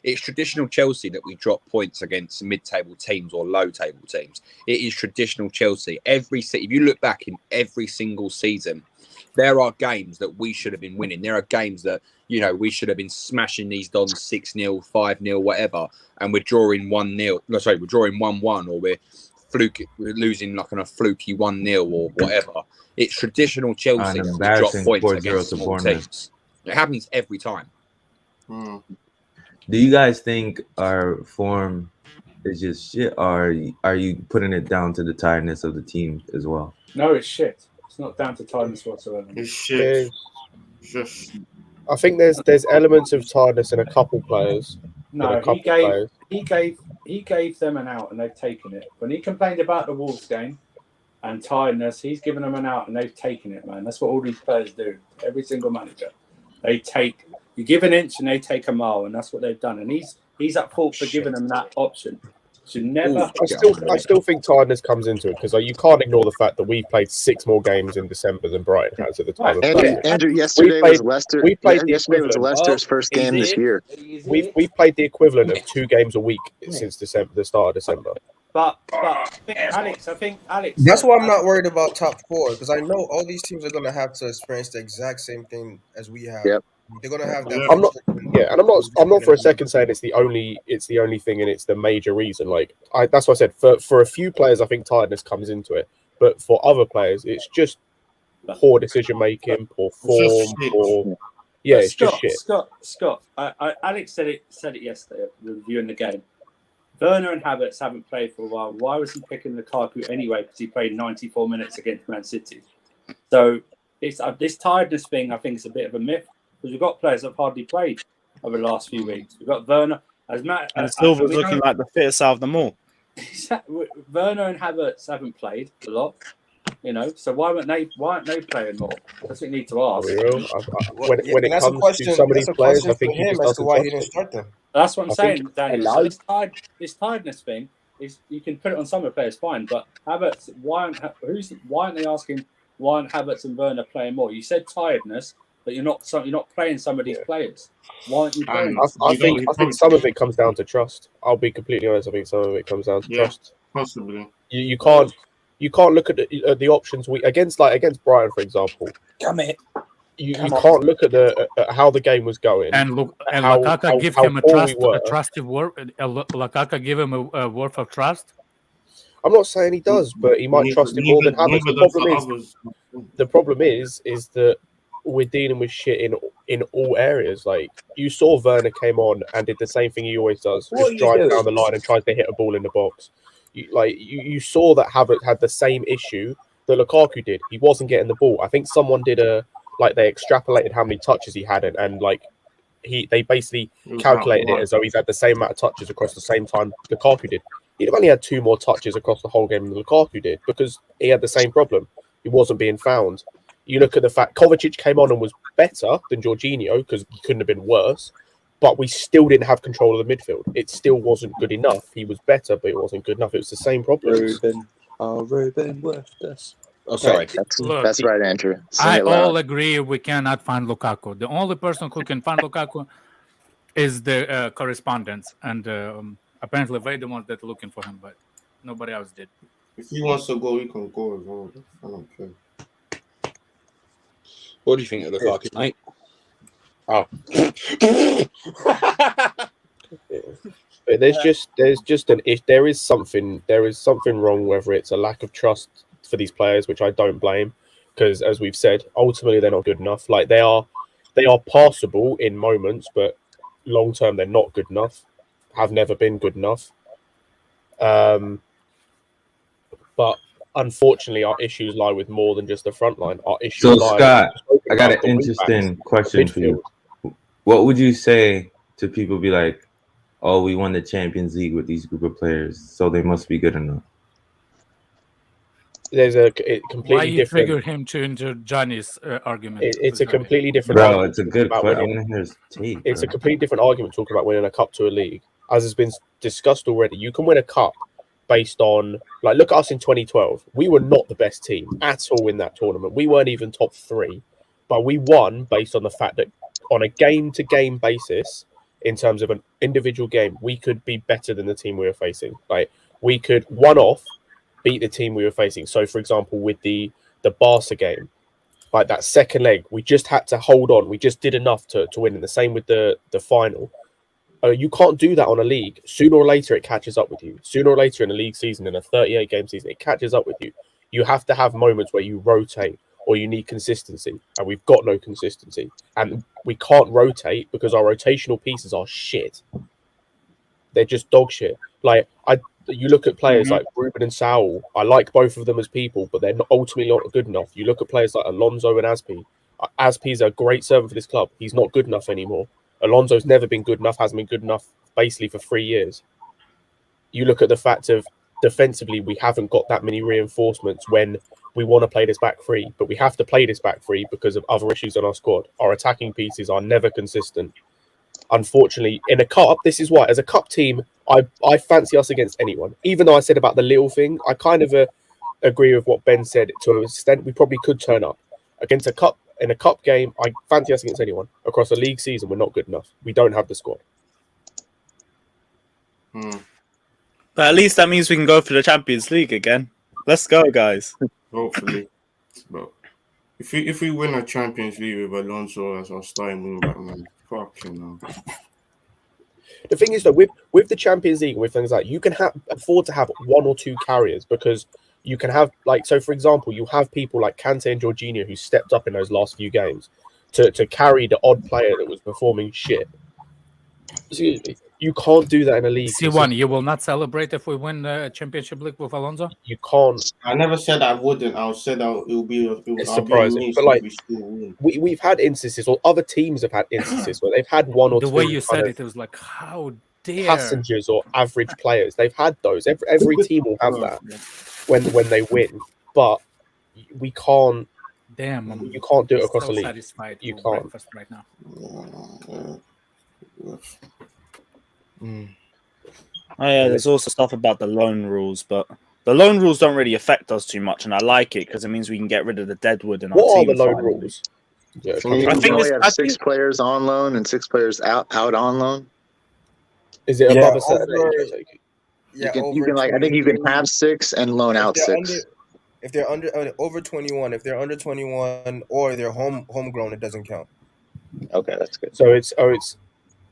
it's traditional Chelsea that we drop points against mid-table teams or low-table teams. It is traditional Chelsea. If you look back in every single season, there are games that we should have been winning. There are games that we should have been smashing these Dons 6-0, 5-0, whatever, and we're drawing 1-0. No, sorry, we're drawing 1-1, or we're losing like on a fluky 1-0 or whatever. It's traditional Chelsea to drop points against small teams. It happens every time. Do you guys think our form is just shit, or are you putting it down to the tiredness of the team as well? No, it's shit. It's not down to tiredness whatsoever. It's shit. I think there's elements of tiredness in a couple players. No, he gave them an out and they've taken it. When he complained about the Wolves game and tiredness, he's given them an out and they've taken it, man. That's what all these players do. Every single manager. You give an inch and they take a mile, and that's what they've done. And he's at fault for giving them that option. Should never. I still think tiredness comes into it because you can't ignore the fact that we played 6 more games in December than Brighton has at the time. Andrew, yesterday was Leicester. Yesterday was Leicester's first game this year. We've played the equivalent of 2 games a week since December, the start of December. But Alex. That's why I'm not worried about top 4 because I know all these teams are going to have to experience the exact same thing as we have. Yep. They're going to have that. I'm not for a second saying it's the only thing and it's the major reason. Like that's what I said. For a few players, I think tiredness comes into it, but for other players, it's just poor decision making, poor form, it's just shit. Scott. Alex said it yesterday, reviewing the game. Werner and Havertz haven't played for a while. Why was he picking Lukaku anyway? Because he played 94 minutes against Man City. So it's this tiredness thing. I think is a bit of a myth because we've got players that have hardly played. over the last few weeks. We've got Werner. As Matt And Silva's looking like the fittest out of them all. Werner and Havertz haven't played a lot, So why aren't they playing more? That's what you need to ask. When it comes to some of these players, I think he just doesn't why he trust didn't them. start them. That's what I'm saying, Daniel. Hello? So this tiredness thing is you can put it on some of the players, fine, but Havertz, why aren't they asking why aren't Havertz and Werner playing more? You said tiredness, but you're not playing some of these players. Why aren't you playing? I think some of it comes down to trust. I'll be completely honest. I think some of it comes down to trust. Possibly. You can't look at the options against Brighton, for example. Come here. You can't look at how the game was going And Lukaku give him a trusted word. Lukaku give him a word of trust. I'm not saying he does, but he might trust him more than Havertz. The problem is that we're dealing with shit in all areas. Like, you saw Werner came on and did the same thing he always does, just drives down the line and tries to hit a ball in the box. You saw that Havertz had the same issue that Lukaku did. He wasn't getting the ball. I think someone did they extrapolated how many touches he had, and they basically calculated it as though he's had the same amount of touches across the same time Lukaku did. He'd have only had 2 more touches across the whole game than Lukaku did because he had the same problem. He wasn't being found. You look at the fact Kovacic came on and was better than Jorginho because he couldn't have been worse, but we still didn't have control of the midfield. It still wasn't good enough. He was better, but it wasn't good enough. It was the same problem. Ruben worth this. Oh, sorry. That's right, Andrew. I all agree we cannot find Lukaku. The only person who can find Lukaku is the correspondents, and apparently they're the ones that are looking for him, but nobody else did. If he wants to go, he can go as well. I don't care. What do you think of Lukaku, mate? Oh. There is something wrong, whether it's a lack of trust for these players, which I don't blame, because as we've said, ultimately they're not good enough. Like, they are passable in moments, but long term they're not good enough. Have never been good enough. But unfortunately, our issues lie with more than just the front line. Our issues So, lie Scott, I got an the interesting wing-backs, question for you. What would you say to people be like, oh, we won the Champions League with these group of players, so they must be good enough? There's a completely Why you different. triggered him to into Johnny's argument? It's a completely different. Bro, argument it's a good about question. winning. It's a completely different argument talking about winning a cup to a league, as has been discussed already. You can win a cup based on, like, look at us in 2012. We were not the best team at all in that tournament. We weren't even top 3, but we won based on the fact that on a game-to-game basis, in terms of an individual game, we could be better than the team we were facing. Like, we could one-off beat the team we were facing. So, for example, with the Barca game, like that second leg, we just had to hold on. We just did enough to win. And the same with the final. You can't do that on a league. Sooner or later, it catches up with you. Sooner or later in a league season, in a 38-game season, it catches up with you. You have to have moments where you rotate or you need consistency. And we've got no consistency. And we can't rotate because our rotational pieces are shit. They're just dog shit. Like, you look at players like Ruben and Saul. I like both of them as people, but they're not ultimately not good enough. You look at players like Alonso and Aspi. Aspi's a great servant for this club. He's not good enough anymore. Alonso's never been good enough, hasn't been good enough basically for 3 years. You look at the fact of defensively, we haven't got that many reinforcements when we want to play this back 3, but we have to play this back 3 because of other issues on our squad. Our attacking pieces are never consistent. Unfortunately, in a cup, this is why, as a cup team, I fancy us against anyone. Even though I said about the little thing, I kind of agree with what Ben said to an extent. We probably could turn up against a cup. In a cup game, I fancy us against anyone. Across a league season, we're not good enough. We don't have the squad. But at least that means we can go for the Champions League again. Let's go, guys. Hopefully. But if we win a Champions League with Alonso as our starting wing-back, man, fucking hell. The thing is, though, with the Champions League, with things like you can afford to have 1 or 2 carriers because you can have, like, so for example, you have people like Kante and Jorginho who stepped up in those last few games to carry the odd player that was performing shit. Excuse me. You can't do that in a league. C1, you will not celebrate if we win the Championship League with Alonso? You can't. I never said I wouldn't. I said it will be. It's I'll be surprising, amazed but if like we still win. we've had instances, or other teams have had instances where they've had one or The two way you kind said of it was like, how dare. passengers or average players. They've had those. Every team will have that when they win, but we can't. Damn, I'm You can't do it across so the league. satisfied You with can't. breakfast right now. Oh yeah, there's also stuff about the loan rules, but the loan rules don't really affect us too much, and I like it because it means we can get rid of the Deadwood in our What are team the loan finals. rules? Yeah, For me, I You think only it's- have 6 players on loan and 6 players out on loan. Is it Yeah, above a certain over- age? I take it? Yeah, You can like I think you can have 6 and loan out 6. If they're under over 21, if they're under 21 or they're homegrown, it doesn't count. Okay, that's good. So it's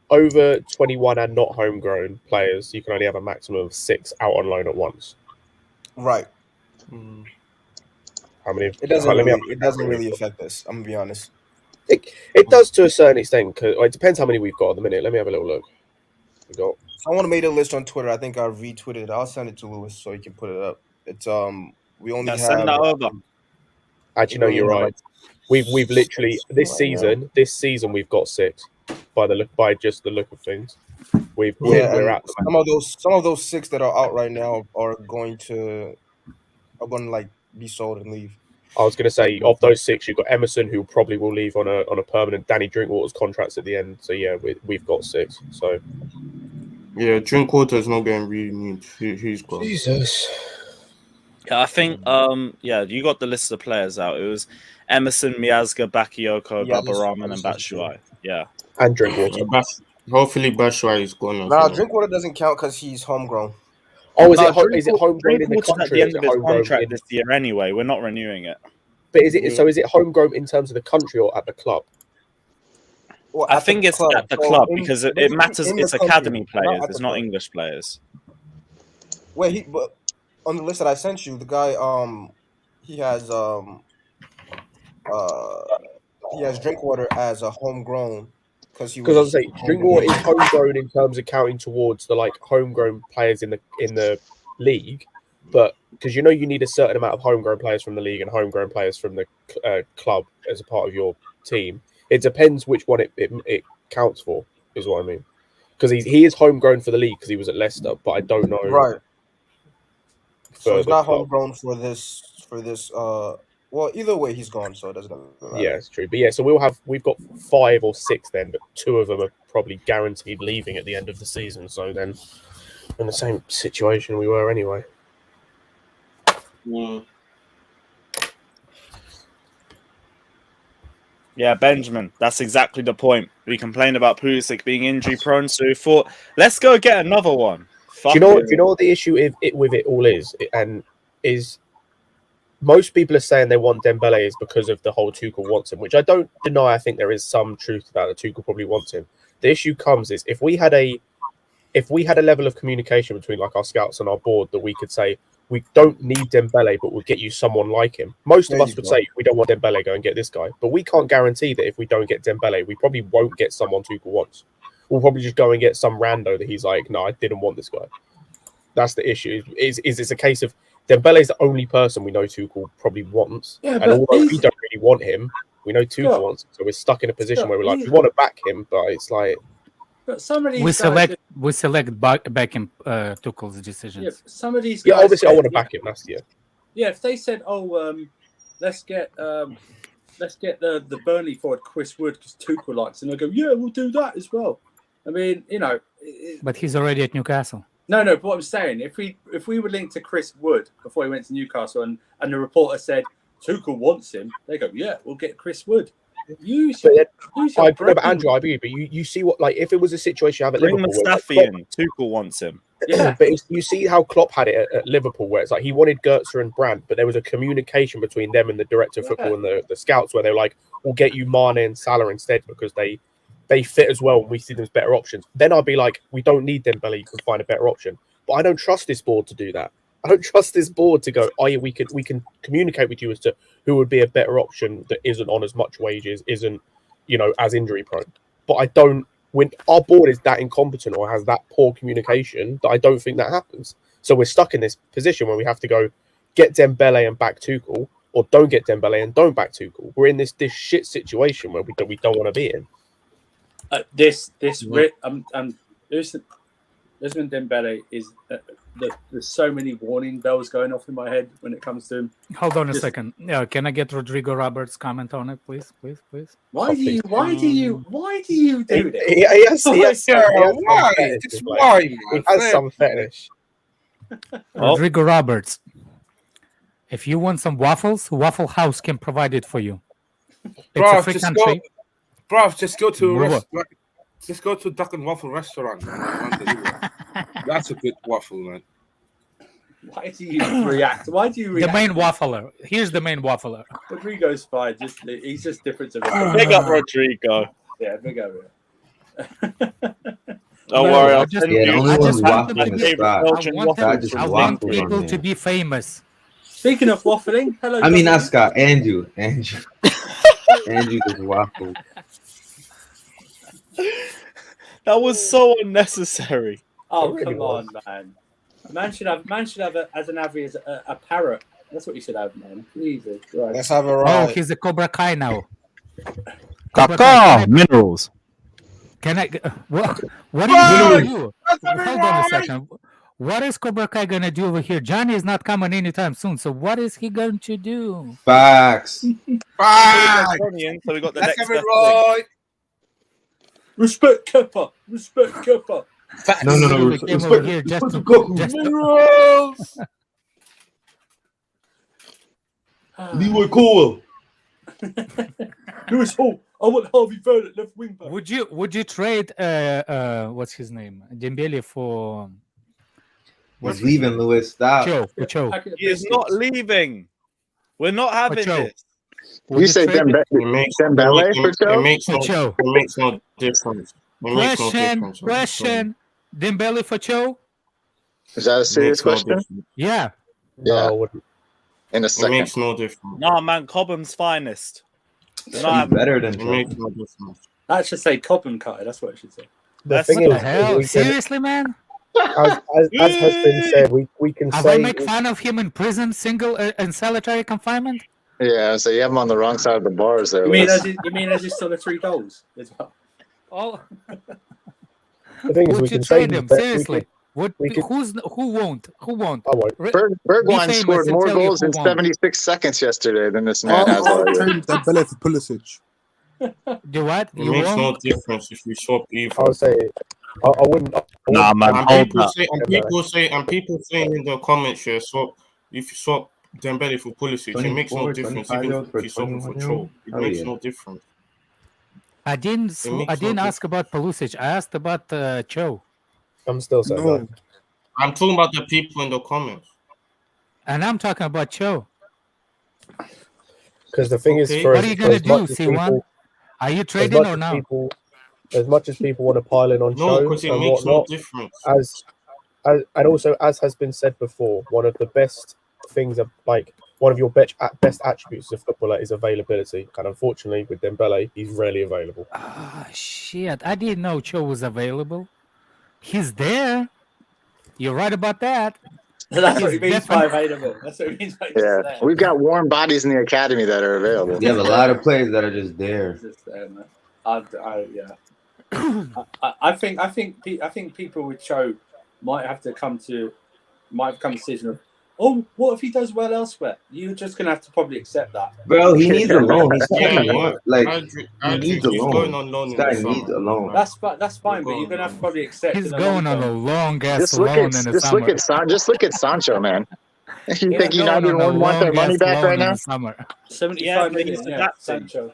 over 21 and not homegrown players. You can only have a maximum of 6 out on loan at once. Right. How many? It doesn't. Let me have- It doesn't really affect us. I'm gonna be honest. It does to a certain extent. Cause it depends how many we've got at the minute. Let me have a little look. We got. Someone made a list on Twitter. I think I retweeted it. I'll send it to Lewis so he can put it up. It's we only have. Send that over. Actually, no, you're right. We've literally this season we've got 6 by just the look of things. We're at some of those 6 that are out right now are going to like be sold and leave. I was going to say, of those 6, you've got Emerson, who probably will leave on a permanent. Danny Drinkwater's contract's at the end, so yeah, we've got 6. So yeah, Drinkwater's not getting renewed. He's gone. Jesus. Yeah, I think yeah, you got the list of players out. It was Emerson, Miazga, Bakayoko, Yeah, Babaraman, and this is Batshuayi. Yeah, and Drinkwater. Hopefully, Batshuayi is gone. as Nah, well. Drinkwater doesn't count because he's homegrown. Oh, is No, it homegrown in the Drinkwater's country? at Or the end is of it his homegrown contract this year anyway. We're not renewing it. But is it homegrown in terms of the country or at the club? Well, I think it's at the club because it matters. It's academy players. It's not English players. Wait, but on the list that I sent you, the guy he has Drinkwater as a homegrown because I was saying Drinkwater is homegrown in terms of counting towards the like homegrown players in the league, but because you need a certain amount of homegrown players from the league and homegrown players from the club as a part of your team. It depends which one it counts for, is what I mean. Because he is homegrown for the league because he was at Leicester, but I don't know. Right. So he's not club. homegrown for this. Well, either way, he's gone, so it doesn't matter. Yeah, it's true. But yeah, so we've got 5 or 6 then, but 2 of them are probably guaranteed leaving at the end of the season. So then, in the same situation we were anyway. Yeah, Benjamin, that's exactly the point. We complained about Pulisic being injury prone, so we thought, let's go get another one. Do you know what the issue with it all is most people are saying they want Dembele is because of the whole Tuchel wants him, which I don't deny. I think there is some truth about it. Tuchel probably wants him. The issue comes is if we had a level of communication between like our scouts and our board that we could say we don't need Dembele, but we'll get you someone like him. Most of us would say we don't want Dembele, go and get this guy. But we can't guarantee that if we don't get Dembele, we probably won't get someone Tuchel wants. We'll probably just go and get some rando that he's like, no, I didn't want this guy. That's the issue. Is it's a case of Dembele is the only person we know Tuchel probably wants. Yeah, and but although we don't really want him, we know Tuchel wants him. So we're stuck in a position where we're like, we want to back him, but it's like... But some of these we guys select backing Tuchel's decisions. Yeah, some of these guys. Yeah, obviously I want to back him. That's Yeah, if they said, let's get the Burnley forward Chris Wood because Tuchel likes, and they go, yeah, we'll do that as well. I mean, but he's already at Newcastle. No. But what I'm saying, if we were linked to Chris Wood before he went to Newcastle, and the reporter said Tuchel wants him, they go, yeah, we'll get Chris Wood. Andrew, I agree, but you see what, like, if it was a situation you have at Bring Liverpool, Mustafi in. Tuchel wants him. Yeah, but you see how Klopp had it at Liverpool, where it's like he wanted Götze and Brandt, but there was a communication between them and the director of football and the scouts, where they were like, "We'll get you Mane and Salah instead because they fit as well, and we see them as better options." Then I'd be like, "We don't need Dembele; you can find a better option." But I don't trust this board to do that. I don't trust this board to go, "Oh yeah, we can communicate with you as to who would be a better option that isn't on as much wages, isn't as injury prone." But I don't when our board is that incompetent or has that poor communication, that I don't think that happens. So we're stuck in this position where we have to go get Dembele and back Tuchel, or don't get Dembele and don't back Tuchel. We're in this shit situation where we don't want to be in. Ousmane Dembele is. There's so many warning bells going off in my head when it comes to him. Hold on a second. Yeah, can I get Rodrigo Roberts' comment on it, please? Why do you do this? He has some fetish. Rodrigo Roberts. If you want some waffles, Waffle House can provide it for you. It's a free country. Just go to just go to Duck and Waffle restaurant. That's a good waffle, man. Why do you react? The main waffler. Here's the main waffler. Rodrigo's fine. He's just different to Big up Rodrigo. Yeah, big up. Don't worry. I want people to be famous. Speaking of waffling, hello. I mean, not Scott. Andrew. Andrew does waffle. That was so unnecessary. Oh, come on, man. Man should have as an average a parrot. That's what you should have, man. Jesus Christ. Let's have a ride. Oh, he's a Cobra Kai now. Minerals. Can I? What are you doing? Hold on a second. What is Cobra Kai gonna do over here? Johnny is not coming anytime soon. So what is he going to do? Facts. So we got the Let's next have it best right. Respect Kipper. No. Over here just Minerals. Leroy Cole. Lewis Hall. I want Harvey Vernon left wing back. Would you trade what's his name? Dembele for He's leaving, Lewis. Stop. Cho. He is not leaving. We're not having this. You say Dembele for Cho? It makes no difference. Question. Dembele for Cho? Is that a serious question? Yeah. Yeah. No, In a It second. makes no difference. Nah, man, Cobham's finest. He's better than It Joe. makes no difference. That should say Cobham Cutter. That's what it should say. the That's thing What the is, hell? we can, Seriously, man? as has been said, we can Have I say make fun of him in prison, single and solitary confinement? Yeah, so you have him on the wrong side of the bars there. You mean Liz. as his solitary goals as well? Oh, the thing is we would you can say trade him? he's better- Seriously. we could- Who won't? I won't. Bergwijn famous scored and more tell you goals who in won. 76 seconds yesterday than this man has all year. Trade Dembele for Pulisic. Do what? It You makes no won't? difference if you swap either. I would say I wouldn't. Nah, man, And hold people that. say, people saying in the comments here, so if you swap Dembele for Pulisic, it makes no 24, difference 25 even for if you swap him for 21 Cho. It Hell makes yeah. no difference. I didn't ask about Pulisic. I asked about Cho. I'm still saying No. that. I'm talking about the people in the comments. And I'm talking about Cho. Because the thing is, Okay. for What are you gonna as much do, as C1? people- Are you as trading much or as no? people- as much as people want to pile in on No, Cho because it and makes no whatnot, difference. as and also as has been said before, one of the best things of like one of your best attributes of a footballer is availability. And unfortunately, with Dembele, he's rarely available. Ah, shit. I didn't know Cho was available. He's there. You're right about that. That's what he means by Definitely. available. That's what he means by just Yeah, there. we've got warm bodies in the academy that are available. We have a lot of players that are just there. It's just there, man. I think people with Cho might have come to a decision of, oh, what if he does well elsewhere? You're just gonna have to probably accept that. Bro, he needs a loan. He's Yeah, fucking yeah. one. Like, I agree. needs a He's loan. going on loan in this guy the needs summer. a loan. That's fine, but you're gonna have to probably accept. He's in the going long on a term. long ass Just look loan at in the just summer. look at Sancho, man. You He's think going United on a won't want their money long-ass back loan right in now? the summer. 75 but he's million, yeah, adapting. Sancho.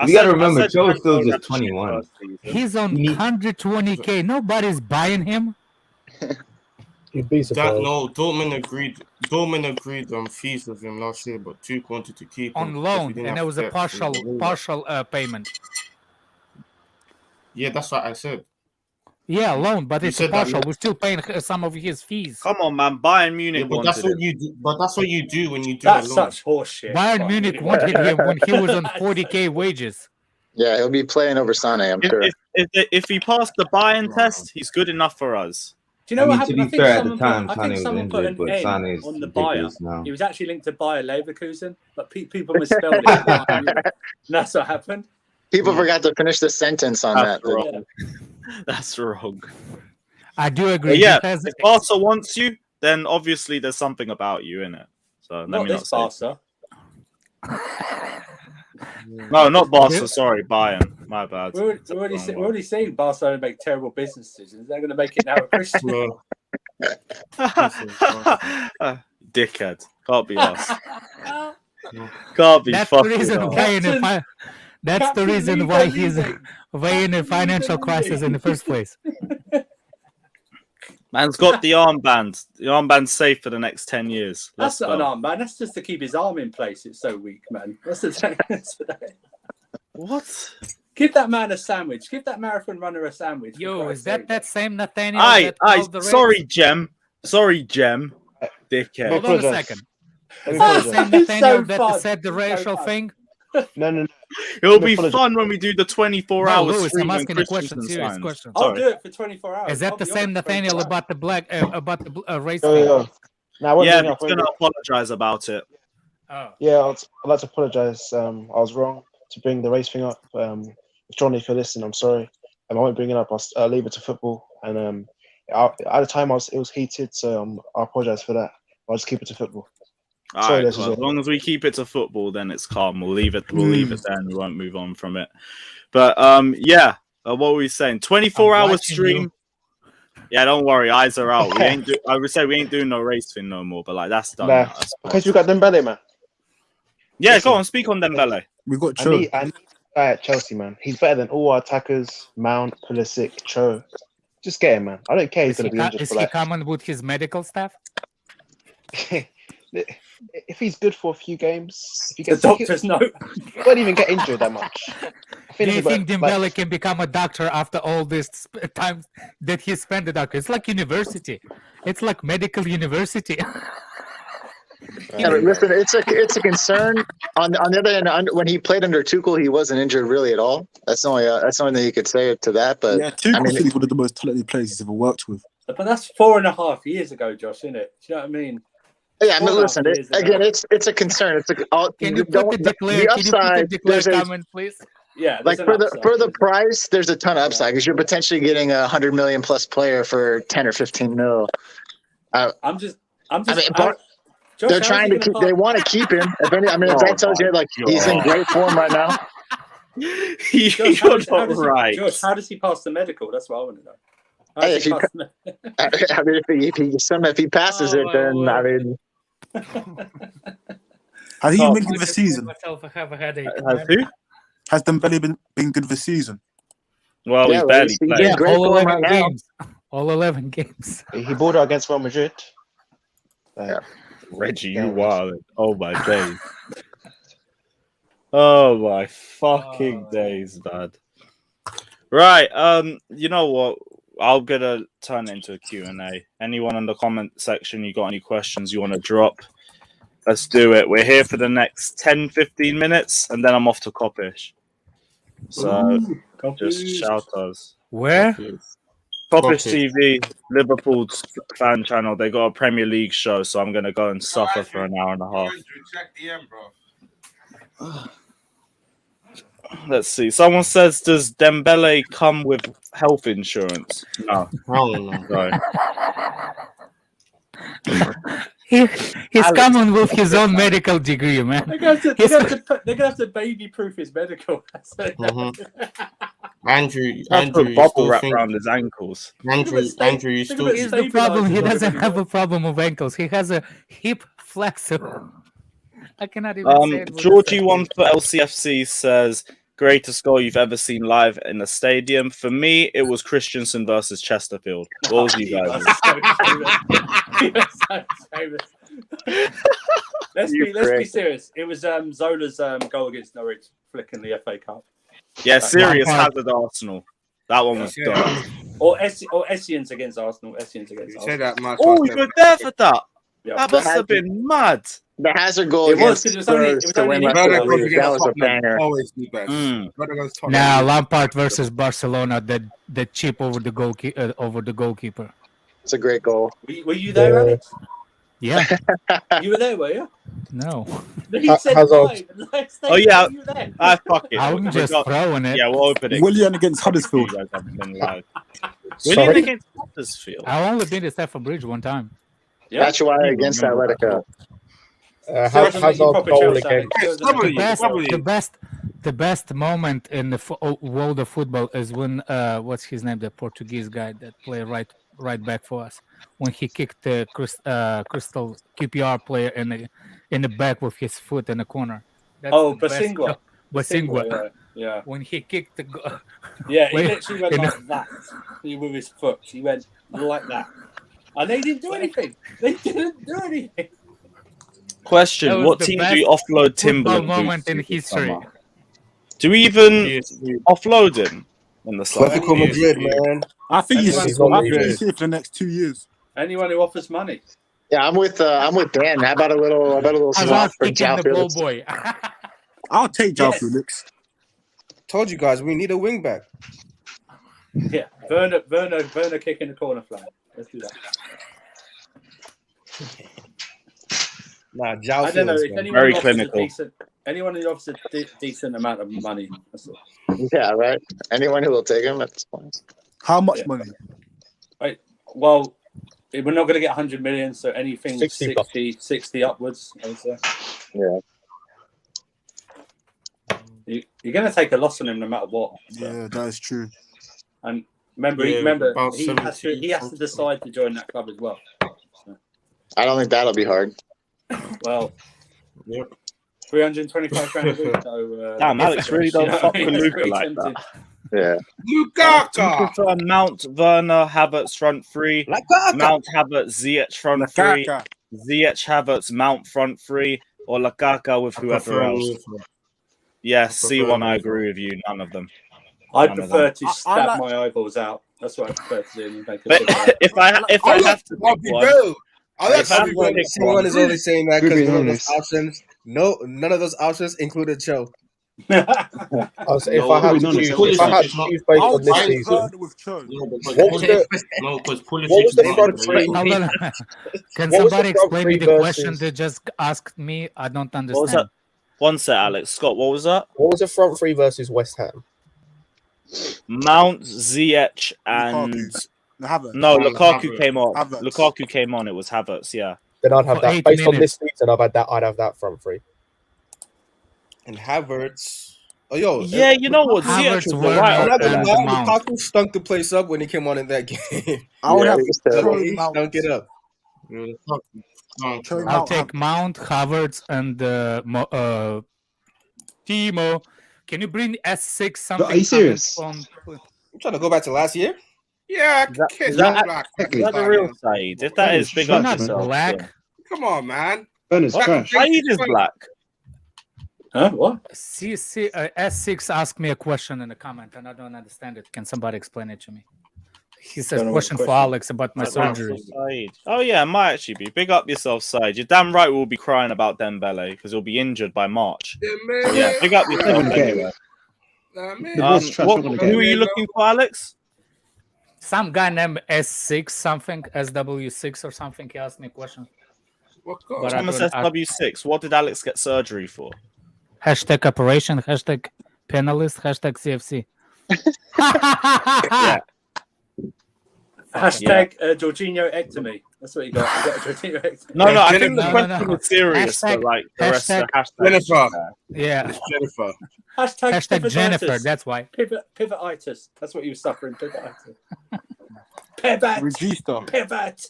You gotta remember, Cho's still just 21. He's on He needs- 120K. Nobody's buying him. You'd be That surprised. no, Dortmund agreed on fees with him last year, but Tuchel wanted to keep him On because loan, we didn't and have there was a depth in the partial middle. payment. Yeah, that's what I said. Yeah, loan, but You it's a said that, partial. yeah. We're still paying some of his fees. Come on, man. Bayern Munich Yeah, but that's wanted what him. you do. But that's what you do when you do That's a loan. such horseshit. Bayern Munich wanted him when he was on 40K wages. Yeah, he'll be playing over Sane, I'm sure. If he passed the Bayern test, he's good enough for us. Do you know I what mean, to happened? be I think fair, at the someone time, put, I Sane think was someone put injured, an but N Sane is on the Bayer. ridiculous now. He was actually linked to Bayer Leverkusen, but people misspelled it. And that's what happened. People forgot to finish the sentence on That's that. wrong. That's wrong. I do agree. But yeah, He has, if Barca wants you, then obviously there's something about you in it. So let Not me this not say. Barca. No, not Barca. Sorry, Bayern. My bad. We're already seeing Barcelona make terrible business decisions. They're going to make it now a Christian. No. Dickhead. Can't be us. Can't be that's the fucking reason us. why that's the Captain reason Liga why he's leading. in a financial Liga crisis leading. in the first place. Man's got the armband. The armband's safe for the next 10 years. Let's That's not an go. arm, man. That's just to keep his arm in place. It's so weak, man. That's the What? Give that man a sandwich. Give that marathon runner a sandwich. for Yo, Christ's is that sake. that same Nathaniel? Aye, that aye. called the Sorry, Jem. Sorry, Jem. Dickhead. Hold on a apologize. second. Let Is me that the apologize. same It's Nathaniel so that fun. said the It's so racial fun. thing? No. It'll Let me be apologize. fun when we do the 24-hour No, Lewis, stream I'm when asking a question, Christensen serious signs. question. I'll Sorry. do it for 24 hours. Is that I'll the be same on it for Nathaniel 24 about the black about the race Yo, thing? yo. Now, I won't Yeah, bring but up. he's going to apologize about it. Oh. Yeah, I'd like to apologize. I was wrong to bring the race thing up. Johnny, if you're listening, I'm sorry. I won't bring it up. I'll leave it to football. And at the time, it was heated, so I apologize for that. I'll just keep it to football. All Sorry, right, this is well, as all. long as we keep it to football, then it's calm. We'll leave it there and we won't move on from it. But yeah, what were we saying? 24-hour watching stream. Yeah, don't worry, eyes are out. I would say we ain't doing no race thing no more, but like that's done. Nah, now. That's because you got Dembele, man. yeah, Listen. go on, speak on Dembele. We got I Cho. need a guy at Chelsea, man. He's better than all our attackers, Mount, Pulisic, Cho. Just get him, man. I don't care he's Is going to be injured is for he like... coming with his medical staff? If he's good for a few games, if he The gets doctors know. he won't even get injured that much. I Do you it's about, think Dembele can become a doctor after all this time that he spent the doctor? It's like university. It's like medical university. Yeah, but listen, it's a concern. On the other hand, when he played under Tuchel, he wasn't injured really at all. That's the only thing you could say to that. But Yeah, Tuchel I mean, said he's one of the most talented players he's ever worked with. But that's 4.5 years ago, Josh, isn't it? Do you know what I mean? yeah, I mean, 4.5 listen. years ago. Again, it's a concern. It's Can you put the declare? Can you put the upside. declare There's a, comment, please? Yeah, like there's for an the upside, for the isn't there? price, there's a ton of upside because you're potentially getting a 100 million plus player for 10 or 15 mil. I'm just. I mean, Josh, they're how's trying he to gonna keep. pass- They want to keep him. If Oh that tells you like he's in great form right now. Josh, You're right. Josh, how does he pass the medical? That's what I want to know. How Hey, does he if pass the I mean, if he passes Oh, it, my then I word. mean, Has he Oh, been good this season? Myself, I have a headache. Has who? Has Dembele been good this season? Well, yeah, he's well, barely he's played. in great all form 11 right now. games. All 11 games. He balled out against Real Madrid. Reggie, Yeah, you wild. Oh my days. Oh my fucking days, man. Right, you know what? I'm gonna turn it into a Q&A. Anyone in the comment section, you got any questions you want to drop? Let's do it. We're here for the next 10-15 minutes, and then I'm off to Coppish. So just shout us. Where? Coppish TV, Liverpool's fan channel. They got a Premier League show, so I'm gonna go and suffer for an hour and a half. Let's see. Someone says, does Dembele come with health insurance? No. Sorry. He's coming with his own medical degree, man. They're gonna have to baby-proof his medical. Andrew, Put you bubble still wrap think around his ankles. Andrew, you still Here's the problem. He doesn't have a problem with ankles. He has a hip flexor. I cannot even say it. Georgie one for LCFC says, greatest goal you've ever seen live in a stadium. For me, it was Christensen versus Chesterfield. What was you guys? Let's be serious. It was Zola's goal against Norwich flicking the FA Cup. Yeah, serious hazard Arsenal. That one was done. Or Essien against Arsenal. Essien against Arsenal. Oh, you were there for that. Yeah. That must have been mad. The Hazard goal It was, against 'cause it was only- it Spurs was to only win an last Werner equaliser. goes week. against That was a Tottenham. banger. Always the best. Werner against Tottenham. Nah, Lampard versus Barcelona, the chip over the goalkeeper. It's a great goal. Were you there, Alex? Yeah. You were there, were you? No. You said Hazard. five. Oh yeah, You were there. fuck it. I'm We just got- throwing it. Yeah, we'll open it. Willian against Huddersfield. You guys haven't been live. Sorry? Willian against Huddersfield. I've only been to Stamford Bridge one time. Yeah. That's why I against remember Atletico. Seriously, Hazard you proper goal Chelsea, against. Alex. The best moment in the world of football is when what's his name, the Portuguese guy that played right back for us, when he kicked the Crystal QPR player in the back with his foot in the corner. That's Oh, the best Basingwa. job. Basingwa. Yeah. When he kicked the goal. Yeah, he Wait, literally went in like that with his foot. He went like that. And they didn't do anything. They didn't do anything. That Question: was what the team do best you offload football Timberland moment to in this history. summer? Do we even offload him in the summer? Atletico Madrid, man. I think he's He's not here Madrid. for the next 2 years. Anyone who offers money. Yeah, I'm with Dan. How about a little I swap was for kicking João the ball Felix? boy. I'll take João Yes. Felix. Told you guys we need a wing back. Yeah, Werner kicking the corner flag. Let's do that. Nah, João I don't know Felix, if man. anyone Very offers clinical. anyone who offers a decent amount of money. That's all. Yeah, right. Anyone who will take him, that's fine. How much Yeah. money? Well, we're not going to get 100 million, so anything 60 plus. 60 upwards, I would say. Yeah. You're going to take a loss on him no matter what. So. Yeah, that is true. And remember, Yeah, about he has 70, to decide to join that club as well. I don't think that'll be hard. Well, Yep. 325 grand a week. So, Damn, Alex really don't you know fuck what I with mean? It's Luka pretty like tempting. that. Yeah. Do you prefer Mount, Werner, Havertz front three, Mount, Havertz, Ziyech front three, Lukaku. Ziyech, Havertz, Mount front three, or Lukaku with whoever else? Yeah, C1, I agree with you. None of them. I None of prefer them. to I stab like- my eyeballs out. That's what I prefer to do. And make a But football. if I have to pick one, Alex, If I have to pick someone is only saying that because Be none of those honest. options. No, none of those options included Cho. If I had to choose, based on this I'll take season, Werner with Cho. what was the front three? Hold on. Can What was the somebody front explain me three the question versus- they just asked me? I don't what was understand. that? One set, Alex. Scott, what was that? What was the front three versus West Ham? Mount, Ziyech, and Havertz. no, Havertz. Lukaku came on. Havertz. Lukaku came on. It was Havertz. Yeah. Then I'd have For that. 8 Based on minutes. this season, I'd have that front three. And Havertz. Oh, yo. Yeah, you know what? Havertz, Ziyech was Werner, right I'm up not there. gonna and lie, Mount. Lukaku stunk the place up when he came on in that game. I would Yeah, have he was Cho terrible. He Mount. stunk it up. Cho I'll Mount. take Mount, Havertz, and Timo. Can you bring S6 something? Are you serious? From, I'm trying to go back to last year. Yeah, Is that- kiss is that- black. Is that the real Saeed? If that is, big you're up not yourself. black. Yeah. Come on, man. Werner's What? trash. Saeed is black. Huh? What? S6 asked me a question in a comment, and I don't understand it. Can somebody explain it to me? He says, Don't know what question for question. Alex about my surgery. Saeed. Oh yeah, it might actually be. Big up yourself, Saeed. You're damn right we'll be crying about Dembele because he'll be injured by March. Yeah, big up yourself gonna get anyway. The boy's trash. Not gonna get Who him. are you looking for, Alex? Some guy named S6 something, SW6 or something. He asked me a question. But I Thomas don't- SW6. What did Alex get surgery for? Hashtag operation, hashtag panelist, hashtag CFC. Yeah. Hashtag Jorginho ectomy. That's what you got. You got a Jorginho ectomy. No, I think the No, question was serious. Hashtag- but like the rest of the hashtag. Jennifer. Yeah. It's Jennifer. Hashtag pivotitis. Jennifer, that's why. Pivotitis. That's what you were suffering. Pivotitis. Pivot. Regista. Pivot.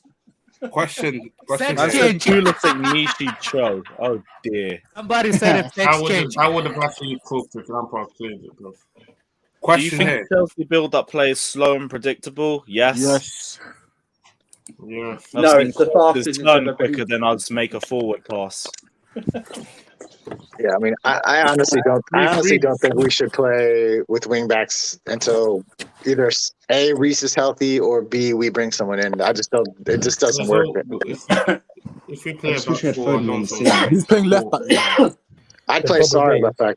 Question. Sex I said change. Pulisic Nishi Cho. Oh dear. Somebody said it's sex change. I would have actually cooked if Lampard played it, bro. Do you Question think here. Chelsea build-up play is slow and predictable? Yes. Yes. Yeah. I've No, seen it's the crosses fastest it's turn ever been. quicker than I'd make a forward pass. Yeah, I mean, I honestly don't. I honestly don't think we should play with wingbacks until either A, Reese is healthy, or B, we bring someone in. I just don't. It just doesn't work. If we play a just back wish we had four, Foden on the Alonso. team. Who's playing left back? I'd The play problem Sarr is- left back.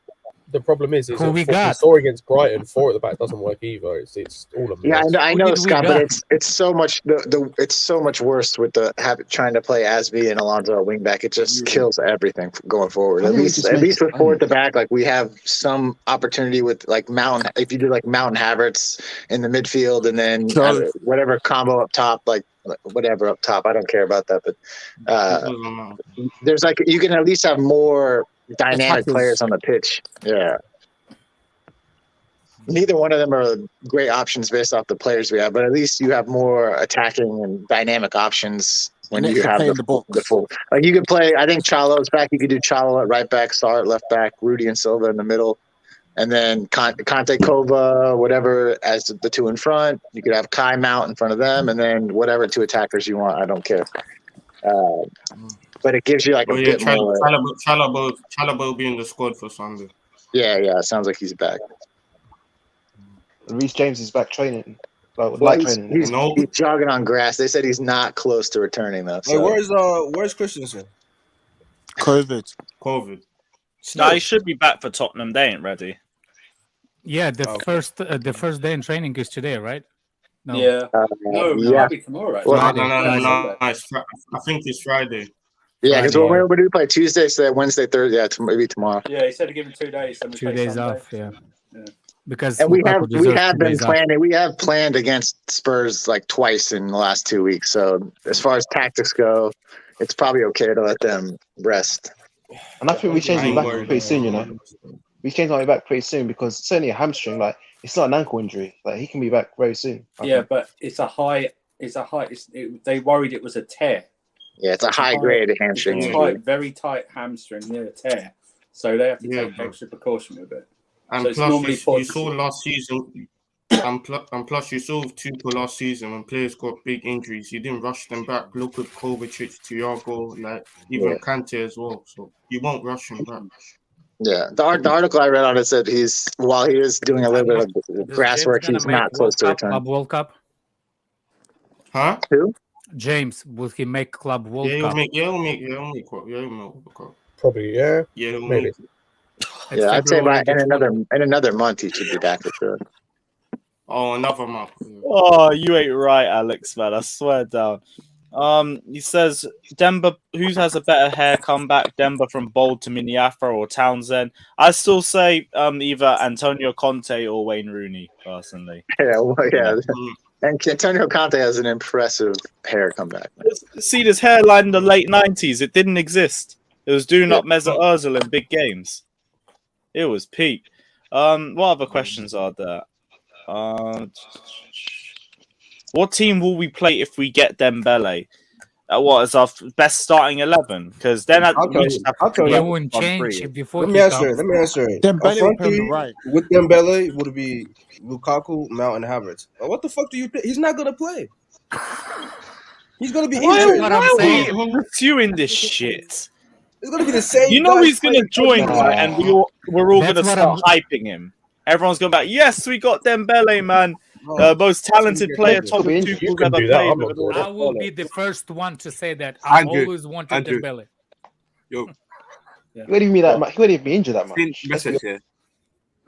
The problem is Who that we we got? saw against Brighton, 4 at the back doesn't work either. It's all a Yeah, mess. I Who know, did we Scott, but got? it's so much it's so much worse with the trying to play Asby and Alonso at wing back. It just kills everything going forward. I At think we least just make it with fun. 4 at the back, like we have some opportunity with like Mount. If you do like Mount and Havertz in the midfield, and then Joe. whatever combo up top, like whatever up top. I don't care about that, but Doesn't matter. there's like you can at least have more dynamic Attackers. players on the pitch. Yeah. Neither one of them are great options based off the players we have, but at least you have more attacking and dynamic options when An you extra have play in the box. the full. Like you could play, I think Chalo's back. You could do Chalo at right back, Sarr at left back, Rudy and Silva in the middle, and then Conte Kova, whatever, as the 2 in front. You could have Kai Mount in front of them, and then whatever 2 attackers you want. I don't care. But it gives you like a Oh yeah, bit more. Chalobah will be in the squad for Sunday. Yeah, it sounds like he's back. Reece James is back training. Well, Light he's, training. he's, he's jogging on grass. They said he's not close to returning though. Hey, So. where's Christensen? COVID. No, he should be back for Tottenham. They ain't ready. Yeah, the first day in training is today, right? No. Yeah. No, yeah. might be tomorrow. Right? No, Friday. I think it's Friday. Yeah, because Friday. when do we play? Tuesday, so Wednesday, Thursday, yeah, maybe tomorrow. Yeah, he said to give him 2 days. Then we 2 play days Sunday. off, yeah. Because And we Lukaku have deserves 2 been days off. planning. We have planned against Spurs like twice in the last 2 weeks. So as far as tactics go, it's probably okay to let them rest. And I think we changed I him ain't back worried. pretty soon, you know. We changed him back pretty soon because it's only a hamstring. Like it's not an ankle injury. Like he can be back very soon. I Yeah, think. but they worried it was a tear. Yeah, it's a high grade hamstring It's a injury. very tight hamstring near a tear. So they have to take Yeah. extra precaution with it. And So it's plus, normally you saw last season, and plus you saw with Tuchel last season when players got big injuries, you didn't rush them back. Look at Kovacic, Thiago, like even Kante as well. So you won't rush him back. Yeah, the article I read on it said while he is doing a little bit of grass work, he's not close to return. Club World Cup? Huh? Who? James, will he make Club World Yeah, Cup? he'll make World Cup. Probably, yeah. Yeah, he'll Maybe. make it. Yeah, I'd say February in the 20th. another month he should be back for sure. Oh, another month. Oh, you ain't right, Alex, man. I swear down. He says Demba, who has a better hair comeback, Demba from Bold to Mini Afro or Townsend? I still say either Antonio Conte or Wayne Rooney, personally. Yeah, well, yeah. And Antonio Conte has an impressive hair comeback. See this hairline in the late 90s, it didn't exist. It was doing up Mesut Ozil in big games. It was peak. What other questions are there? What team will we play if we get Dembele? What is our best starting 11? Because then I'll tell you. You won't change it before Let he me answer comes. it. Let me answer it. Dembele will Up front play on the three, right. with Dembele would be Lukaku, Mount, and Havertz. What the fuck do you think? He's not gonna play. He's gonna be injured. Why are we pursuing this shit? It's gonna be the same. You know guys he's gonna playing. join, right? And we're all That's gonna what start hyping him. Everyone's gonna be like, "Yes, we got Dembele, man. Most talented player top You Tuchel's can ever do that, played." I'm with not an I will be the first one to say that. I Andrew, always wanted Andrew. Dembele. Yo, He won't even be that much. He won't even be injured that much. seen message here.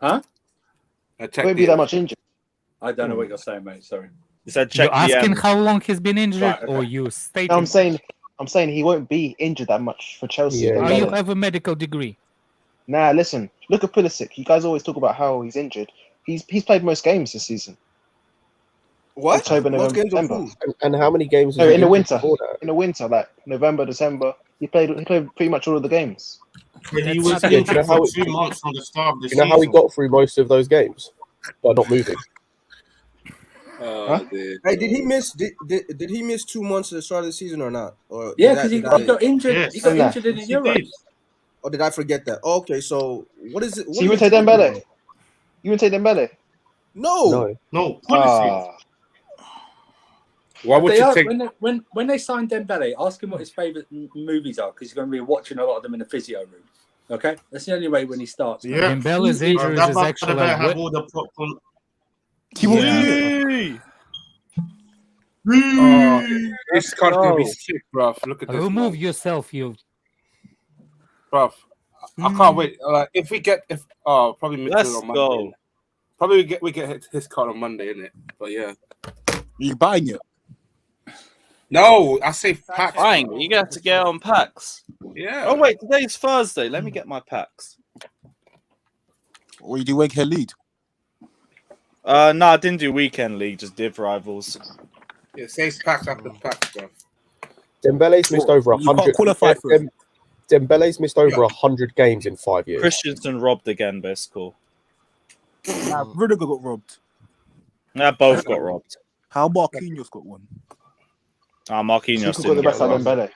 Huh? I He won't be that much injured. I don't know what you're saying, mate. Sorry. He said, You're "Check the asking end." how long he's been injured, Right, okay. or you stating? No, I'm saying he won't be injured that much for Chelsea. Yeah. How Dembele. you have a medical degree? Nah, listen. Look at Pulisic. You guys always talk about how he's injured. He's played most games this season. What? October, Most November, games of December. who? And how many games? No, has he in the been winter. before that? In the winter, like November, December, he played pretty much all of the games. But he That's was not- Yeah, do you injured know how for it- 2 months from the start of the You know how he season. got through most of those games by not moving? Huh? Hey, did he miss? Did he miss 2 months at the start of the season or not? Or Yeah, did because he did I- got injured. Yes. He got Nah. injured in the Yes, he Euros. did. Or did I forget that? Okay, so what is it? So you would take Dembele? You would take Dembele? No. No, Pulisic. Ah, Why would They you are, take? when they signed Dembele, ask him what his favourite movies are because he's going to be watching a lot of them in the physio room. Okay, that's the only way when he starts. man. Yeah. Dembele's injuries That is man actually better have wet. all the popcorn. He will Yeah. do it. Yay! This card's gonna be sick, bruv. Look at this. Remove yourself, you. Bruv. I can't wait. If we get probably midfield Let's on Monday. go. Probably we get his card on Monday, innit? But yeah. You buying it? No, I say packs. Fine, you got to get on packs. Yeah. Oh wait, today's Thursday. Let me get my packs. Or you do Egghead lead? No, I didn't do weekend league, just div rivals. Yeah, saves packs after packs, bruv. Dembele's missed over You can't 100. qualify for it. Dembele's missed over 100 games in 5 years. Christensen robbed again, but it's cool. Nah, Rudiger got robbed. Nah, both got robbed. How Marquinhos got one? Marquinhos Who got the didn't best get out of robbed.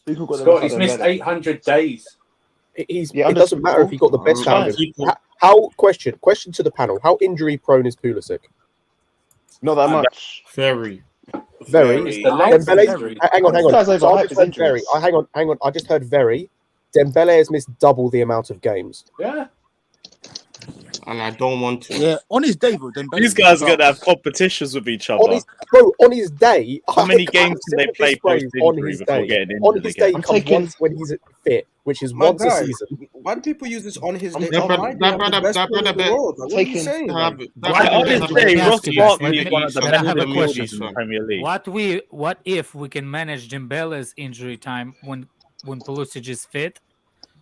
Dembele? Who got the Scott, best he's out missed of Dembele? 800 days. It doesn't matter if he got the best It's out of fine. it. How question to the panel? How injury prone is Pulisic? Not that much. Very. Very. The legs Dembele's, injury. hang on. This guy's So overhyped I his just heard very. injuries. Hang on. I just heard very. Dembele has missed double the amount of games. Yeah. And I don't want to. Yeah, on his day, bro. Dembele These guys are gonna have competitions with each other. On his day. How many I games can they said play this phrase post injury before getting On injured his day again? comes once when he's fit, which is My once a guy, season. why do people use this on his day? That Oh, brother- my day, that I'm brother- the best that player in brother- the world. Like, what are you taking- saying? Have- Like, that Why brother- on his that day, brother- Ross that Barkley brother- is one of the that best brother- midfielders in the Premier League. What if we can manage Dembele's injury time when Pulisic is fit,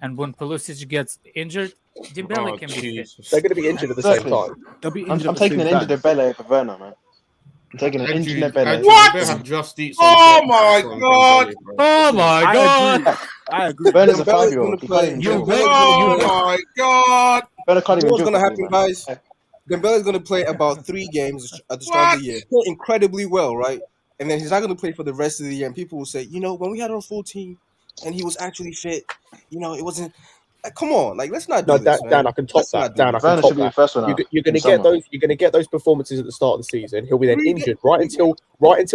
and when Pulisic gets injured, Dembele can be fit. Jesus. They're going to be injured at the same time. They'll be I'm injured at the taking same an injured time. Dembele over Werner, man. I'm taking an injured Dembele. What? Have just eat some Oh shit my from God. Dembele, bro. Oh my I god! agree. I agree. Werner's a Dembele's 5-year-old. gonna He play. can't even You dribble. bet- Oh my God. Werner can't You know even what's dribble gonna happen, properly, man. guys? Dembele's gonna play about 3 games at the start of the year. Play incredibly well, right? And then he's not gonna play for the rest of the year. And people will say, when we had our full team and he was actually fit, it wasn't. Like, come on, let's not do No, this, man. Dan, I can top Let's that. not do Dan, I this. can Werner top should be the that. first one out. You're going in to get summer. those. You're going to get those performances at the start of the season. He'll be then 3 injured right until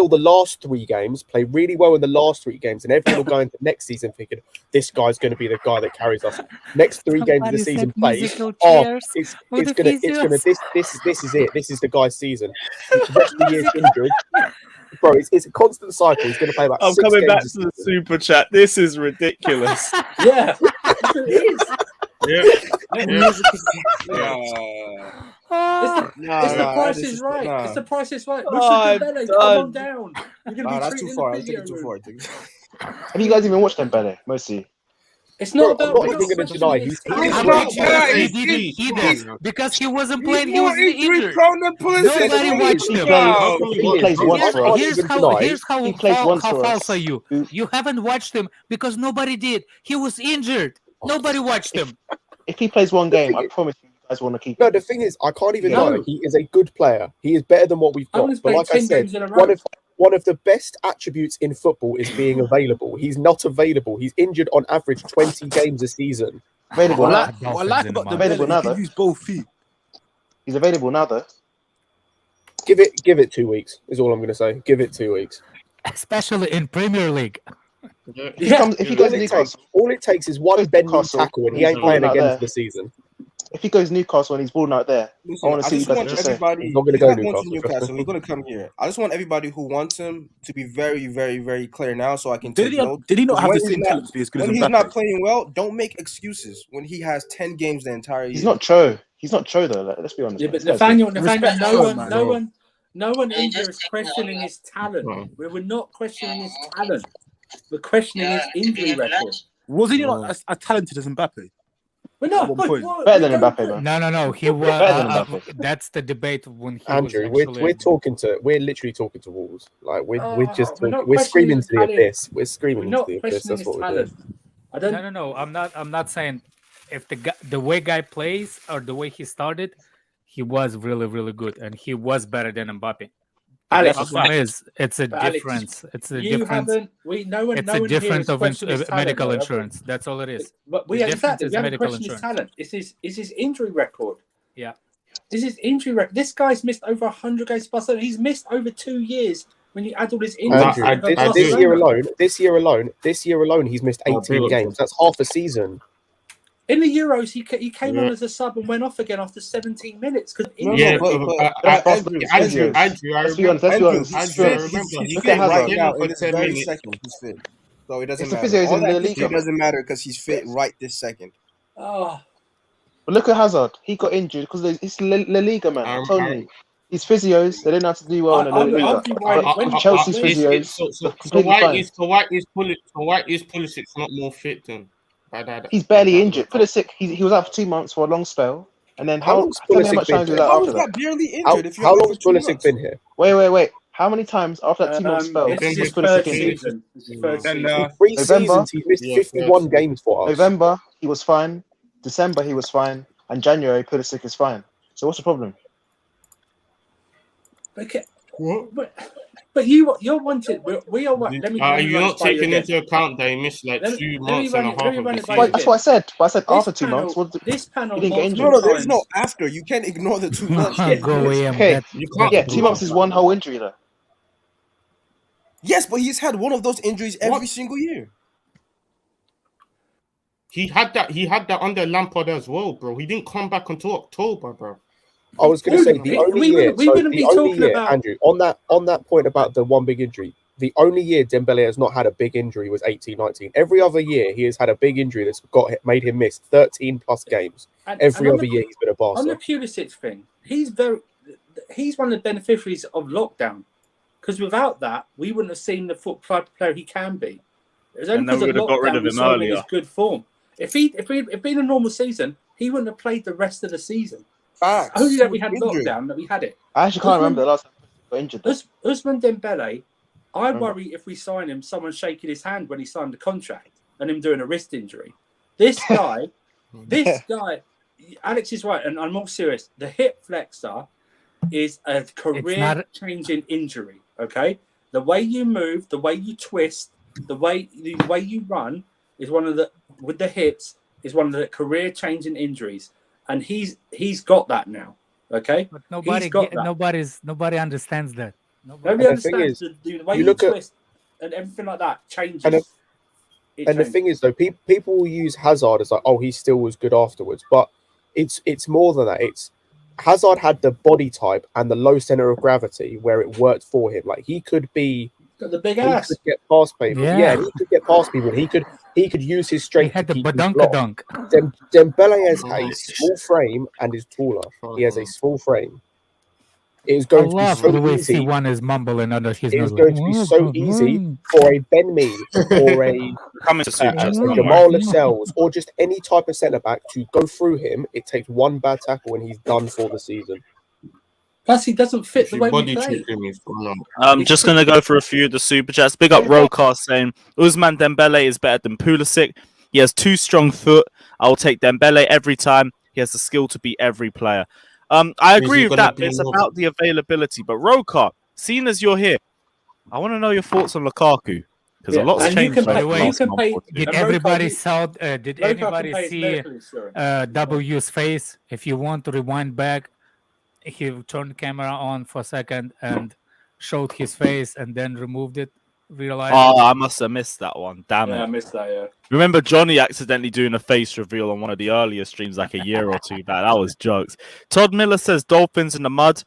the last 3 games. Play really well in the last 3 games, and everyone will go into next season thinking this guy's going to be the guy that carries us. Next 3 games of the season plays. It's gonna this is it. This is the guy's season. The rest of the year's injured. Bro, it's a constant cycle. He's going to play about. I'm 6 coming games back a to the season. super chat. This is ridiculous. Yeah. It is. Yeah. It's the price is right. It's the price is right. Look at Dembele. Come on down. You're gonna be That's treated too in far. the I think video it's too room. far. Have you guys even watched Dembele? Mostly. It's not Bro, about. I'm not even going to deny he's I'm He's not not sure bad. he He's- didn't he's- either because he wasn't He's playing. He more was injury injured. prone than Pulisic. Nobody What watched are you him. about? He plays once. Here's, I can't here's even how deny. here's how He plays once how for false us. are you? You haven't watched him because nobody did. He was injured. Nobody watched him. If he plays one game, I promise you guys want to keep No, him. the thing is, I can't even No. deny he is a good player. He is better than what we've got. Owen's But played like I 10 said, games in a row. one of the best attributes in football is being available. He's not available. He's injured on average 20 games a season. Available What I now. like about Available Dembele, now, he can though. use both feet. He's available now, though. Give it 2 weeks is all I'm going to say. Give it 2 weeks. Especially in Premier League. If he goes to Newcastle, All it takes is one bending Newcastle, tackle, and he he's ain't playing balling out again there. for the season. If he goes Newcastle and he's balling out there, Listen, I want to I see just what you want guys have to say. everybody. He's not gonna He's go not going to Newcastle, trust Newcastle. me. He's going to come here. I just want everybody who wants him to be very, very, very clear now, so I can Did take he notes. did he not have Because the when same he's talent to be as good as When he's not Mbappe? playing well, don't make excuses. When he has 10 games the entire year, He's not Cho. He's not Cho, though. Let's be honest. Yeah, man. but This guy's Nathaniel, good. Respect no Cho, one, man. no one in here is questioning his talent. We were not questioning his talent. We're questioning his injury record. Was he not as talented as Mbappe? We're not. At one point. Better than Mbappe, man. No. He was. Better than Mbappe. That's the debate when he Andrew, was actually. we're literally talking to walls. Like we're just we're not talking, we're screaming to questioning the his abyss. We're We're screaming into not the abyss. questioning That's his what we're doing. talent. I don't. No. I'm not saying if the way guy plays or the way he started, he was really, really good, and he was better than Mbappe. Alex, The problem is, it's a But Alex, difference. It's a you difference. haven't. No one. It's no a one here difference has of questioned his talent, medical though, have we? insurance. That's all it is. But we The haven't difference is questioned medical his insurance. talent. It's his injury record. Yeah. This is injury record. This guy's missed over 100 games plus. He's missed over 2 years when you add all his injuries. Andrew, Plus this Barcelona. year alone, he's missed 18 games. That's half a season. In the Euros, he came on as a sub and went off again after 17 minutes. Because Yeah, Andrew, Andrew, I Let's be honest. Let's be Andrew, honest. he's Be fit. honest. He's Look fit at right Hazard. now for in this 10 very minutes. second. He's fit, so it doesn't It's the matter. physios All in that La history Liga. doesn't matter because he's fit right this second. oh, But look at Hazard. He got injured because it's La Liga, man. I'm telling you. These physios, they don't know how to do well in the La Liga. But with Chelsea's physios, they're completely fine. So why is Pulisic not more fit then? He's barely injured. Pulisic, he was out for 2 months for a long spell. And then How long's tell me how Pulisic much been time he was here? out How after is that. that barely injured if you're How out long's for 2 Pulisic months? been here? Wait. How many times after that 2 month spell this is his was third Pulisic injured? season. This is his third In season. 3 November? seasons, he's missed 51 games for us. November, he was fine. December, he was fine. And January, Pulisic is fine. So what's the problem? Okay. But you're wanted. We are what? Let me. Are let me you run not this by you taking again. into account that he missed like Let me- 2 let me months run and a it- let half me of run the it by season? you That's what I said. But I said This after 2 panel- months. What This panel. he didn't get injured. No, there's no after. You can't ignore the 2 months. Go away. Okay. You can't. Yeah, 2 months is one whole injury though. Yes, but he's had one of those injuries every single year. He had that under Lampard as well, bro. He didn't come back until October, bro. I was going to say the only year. We wouldn't be talking about Andrew, on that point about the one big injury. The only year Dembele has not had a big injury was 18-19. Every other year he has had a big injury that's made him miss 13 plus games. Every other year he's been a Barca. On the Pulisic thing, he's one of the beneficiaries of lockdown. Because without that, we wouldn't have seen the football player he can be. It was only And then because we of would have got rid lockdown of we him saw him in earlier. his good form. If he'd been a normal season, he wouldn't have played the rest of the season. Facts. Only that we had Injured. lockdown, that we had it. I actually can't remember the last time he got injured. Ousmane Dembele, I worry if we sign him, someone shaking his hand when he signed the contract and him doing a wrist injury. This guy, Alex is right, and I'm more serious. The hip flexor is a career-changing injury. Okay, the way you move, the way you twist, the way you run is with the hips is one of the career-changing injuries, and he's got that now. Okay, but nobody understands that. Nobody understands the way you twist and everything like that changes. And the thing is, though, people will use Hazard as like, oh, he still was good afterwards. But it's more than that. It's Hazard had the body type and the low center of gravity where it worked for him. Like he could be, got the big ass. He could get past people. Yeah, he could get past people. He could use his strength. He had to the keep his badunk-a-dunk. Dembele has a small frame and is taller. He has a small frame. It is going to be so the way easy. C1 is mumbling under his It is nose. going to be so easy for a Ben Mee or a Jamal Lascelles or just any type of centre back to go through him. It takes one bad tackle and he's done for the season. Plus, he doesn't fit the way we play. I'm just going to go for a few of the super chats. Big up Rocast saying Ousmane Dembele is better than Pulisic. He has 2 strong foot. I will take Dembele every time. He has the skill to beat every player. I agree with that, but it's about the availability. But Roka, seeing as you're here, I want to know your thoughts on Lukaku because a lot's changed. Did everybody see W's face? If you want to rewind back, he turned the camera on for a second and showed his face and then removed it. Oh, I must have missed that one. Damn it. I missed that, yeah. Remember Johnny accidentally doing a face reveal on one of the earlier streams like a year or two back. That was jokes. Todd Miller says Dolphins in the mud.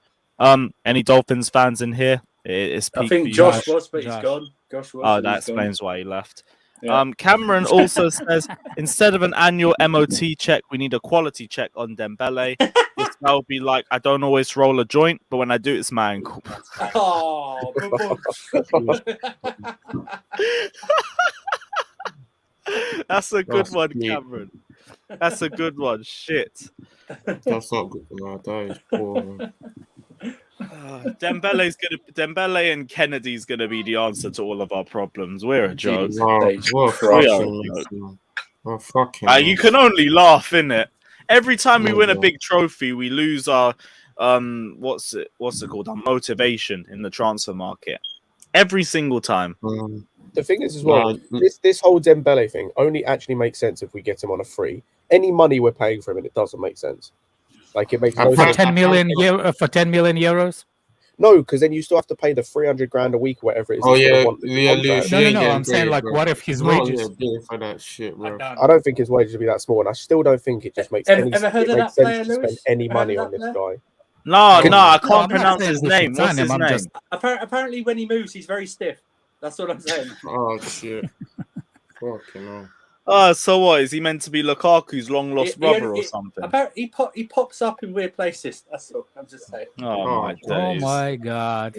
Any Dolphins fans in here? It's I think Josh was, but he's gone. Josh was. Oh, that explains why he left. Yeah. Cameron also says instead of an annual MOT check, we need a quality check on Dembele. This guy will be like, I don't always roll a joint, but when I do, it's my ankle. Oh, that's a good one, Cameron. That's a good one. Shit. That's not good. No, that is poor. Dembele and Kennedy's gonna be the answer to all of our problems. We're a joke. You can only laugh, innit? Every time we win a big trophy, we lose our what's it called? Our motivation in the transfer market. Every single time. The thing is as well, this whole Dembele thing only actually makes sense if we get him on a free. Any money we're paying for him, and it doesn't make sense. Like it makes no for sense. 10 million euros. No, because then you still have to pay the 300 grand a week or whatever it is. Oh he's gonna yeah, want in the yeah, contract. Lewis, you No, ain't no. getting I'm saying paid, like, bro. what if his It's not wages? a bit for that shit, bro. I don't think his wages would be that small, and I still don't think it just makes any Ever heard of that sense player, to spend Lewis? any Ever heard money of on that this player? guy. No, I I No, can't I'm not pronounce saying his we should name. sign What's him. his I'm name? just Apparently, when he moves, he's very stiff. That's what I'm saying. Oh shit. Fucking hell. So what? Is he meant to be Lukaku's long lost brother or something? Apparently, he pops up in weird places. That's all. I'm just saying. Oh my Oh days. my god.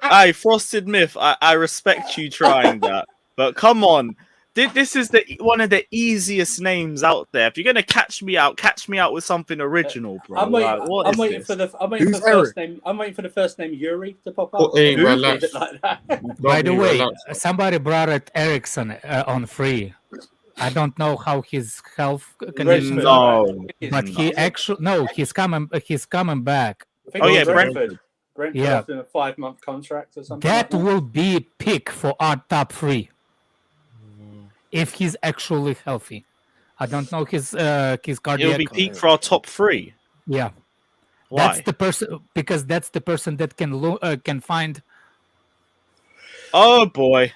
Hey, Frosted Myth, I respect you trying that, but come on. This is one of the easiest names out there. If you're gonna catch me out with something original, bro. I'm waiting for the first name. I'm waiting for the first name Yuri to pop up. Oh, hey, relax. Like that. By the way, relax. somebody brought it Ericsson on free. I don't know how his health condition is, No, but he actually he's coming back. I think yeah, Brentford. Brentford Yeah. after a 5-month contract or something. That like will be a pick for our top 3 if he's actually healthy. I don't know his cardiac. It'll be peak for our top 3. Yeah. Why? That's the person, because that's the person that can find. Oh boy.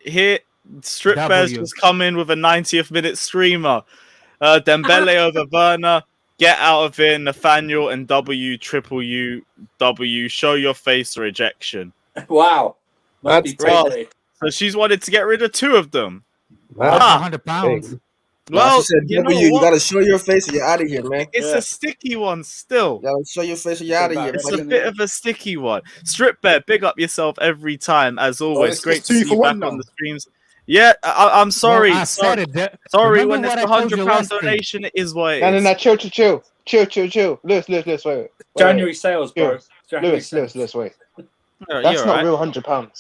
Here Strip Bears just come in with a 90th minute streamer. Dembele over Werner. Get out of here, Nathaniel and W. Show your face or ejection. Wow. Must That's be crazy. So she's wanted to get rid of 2 of them. That's £100. Well, she said, you know you what? gotta show your face or you're out of here, man. It's a sticky one still. You gotta show your face or you're out of here. It's buddy. a bit of a sticky one. Strip Bear, big up yourself every time, as always. it's Great just to 2 see for you 1 back on now. the streams. Yeah, I'm sorry. Well, I said it. Sorry, Remember when it's what the I told you £100 last donation, it is what it No, is. chill. Lewis, wait. January sales, bro. Lewis, wait. That's You're not right. real £100.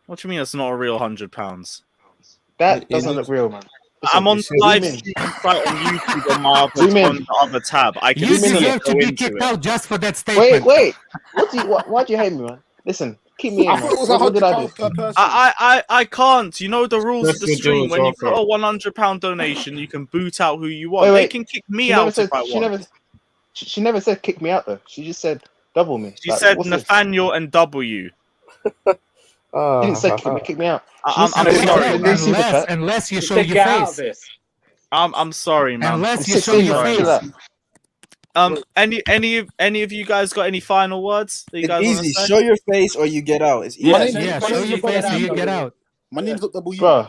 What do you mean it's not a real £100? That doesn't look real, man. Listen, I'm on the zoom live in. streaming site on YouTube on my Zoom in. on the other tab. I can You see it deserve to go be into kicked it. out just for that statement. Wait. Why do you hate me, man? Listen, keep me in, I man. thought it was What did I do? £100 per person. I can't. You know the rules of the Let's do stream. it When you also. put a £100 donation, you can boot out who you want. Wait. They can kick me out if I want. She never said kick me out though. She just said double me. She said what's this? Nathaniel and W. She didn't say kick me out. I'm She sorry. didn't say super chat. Unless you Just show to your get out of face. this. I'm sorry, man. Unless I'm you show 16, your man. face. Chill out. Any of you guys got any final words that you It's guys want to easy. say? Show your face or you get out. It's easy. My Yeah, name's show your face or you W. get out. My name's not W. Bro,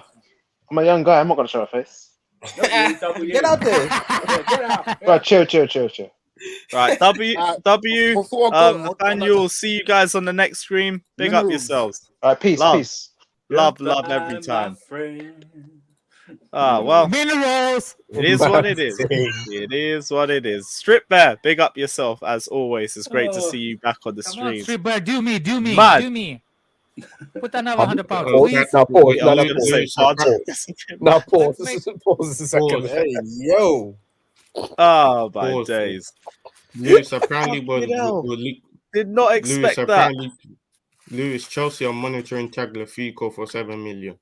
I'm a young guy. I'm not gonna show my face. Get out there. Get out. Bro, chill. Right, W, Before I go, Nathaniel, see you guys on the next stream. Big up Minerals. yourselves. All right, peace. Love every time. Well, Minerals. it is what it is. It is what it is. Strip Bear, big up yourself as always. It's great to see you back on the Come on, stream. Strip Bear, do me. Mad. Do me. Put another £100, please. Now pause. I was gonna say pardon. Now pause. Let's Pause a second. Pause. Hey, yo. Oh my Pause. days. Lewis, apparently, Fucking hell. we're Did not expect that. Lewis, Chelsea are monitoring Tagliafico for 7 million.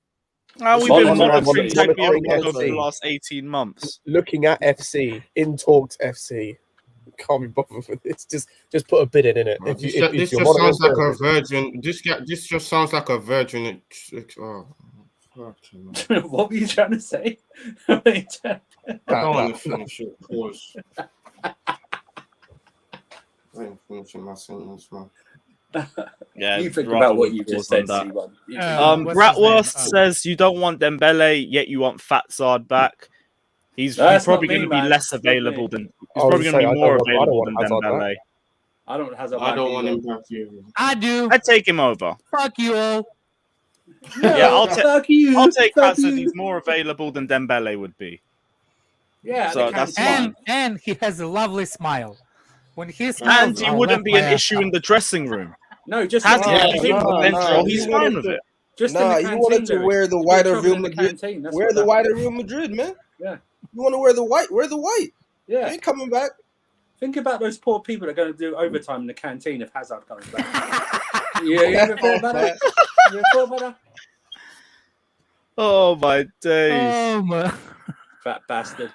We've been Monitoring monitoring FC. Tagliafico for the last 18 months. Looking at FC, in talks FC. Can't be bothered with this. Just put a bid in it. This just sounds like a virgin. This just sounds like a virgin. Oh, What were you trying to say? I don't want to finish it. Pause. I ain't finishing my sentence, man. Yeah, You think rather about what than you pause just on said, that. C1. You think- Bratwurst says you don't want Dembele, yet you want Fatzard back. He's That's probably not me, going to be man. less That's not available me. than. He's probably going to be more available than Dembele. I don't have I don't want him back here. I do. I'd take him over. Fuck you all. Yeah, I'll fuck you. I'll take fuck Fatzard. you. He's more available than Dembele would be. Yeah, So they that's can't fine. And he has a lovely smile. When he smiles, And he I'll wouldn't laugh be my an ass issue off. in the dressing room. No, just Has in he the ever been canteen. Central? He's fine with it. Just Nah, in the you wanted canteen, to Lewis. wear the You'll be white in of trouble Real in the Madrid. canteen, that's Wear what the happened. white of Real Madrid, man. Yeah. You want to wear the white? Wear the white. You Yeah. ain't coming back. Think about those poor people that are going to do overtime in the canteen if Hazard comes back. You ever thought about that? You ever thought about that? Oh my days. Oh my. Fat bastard.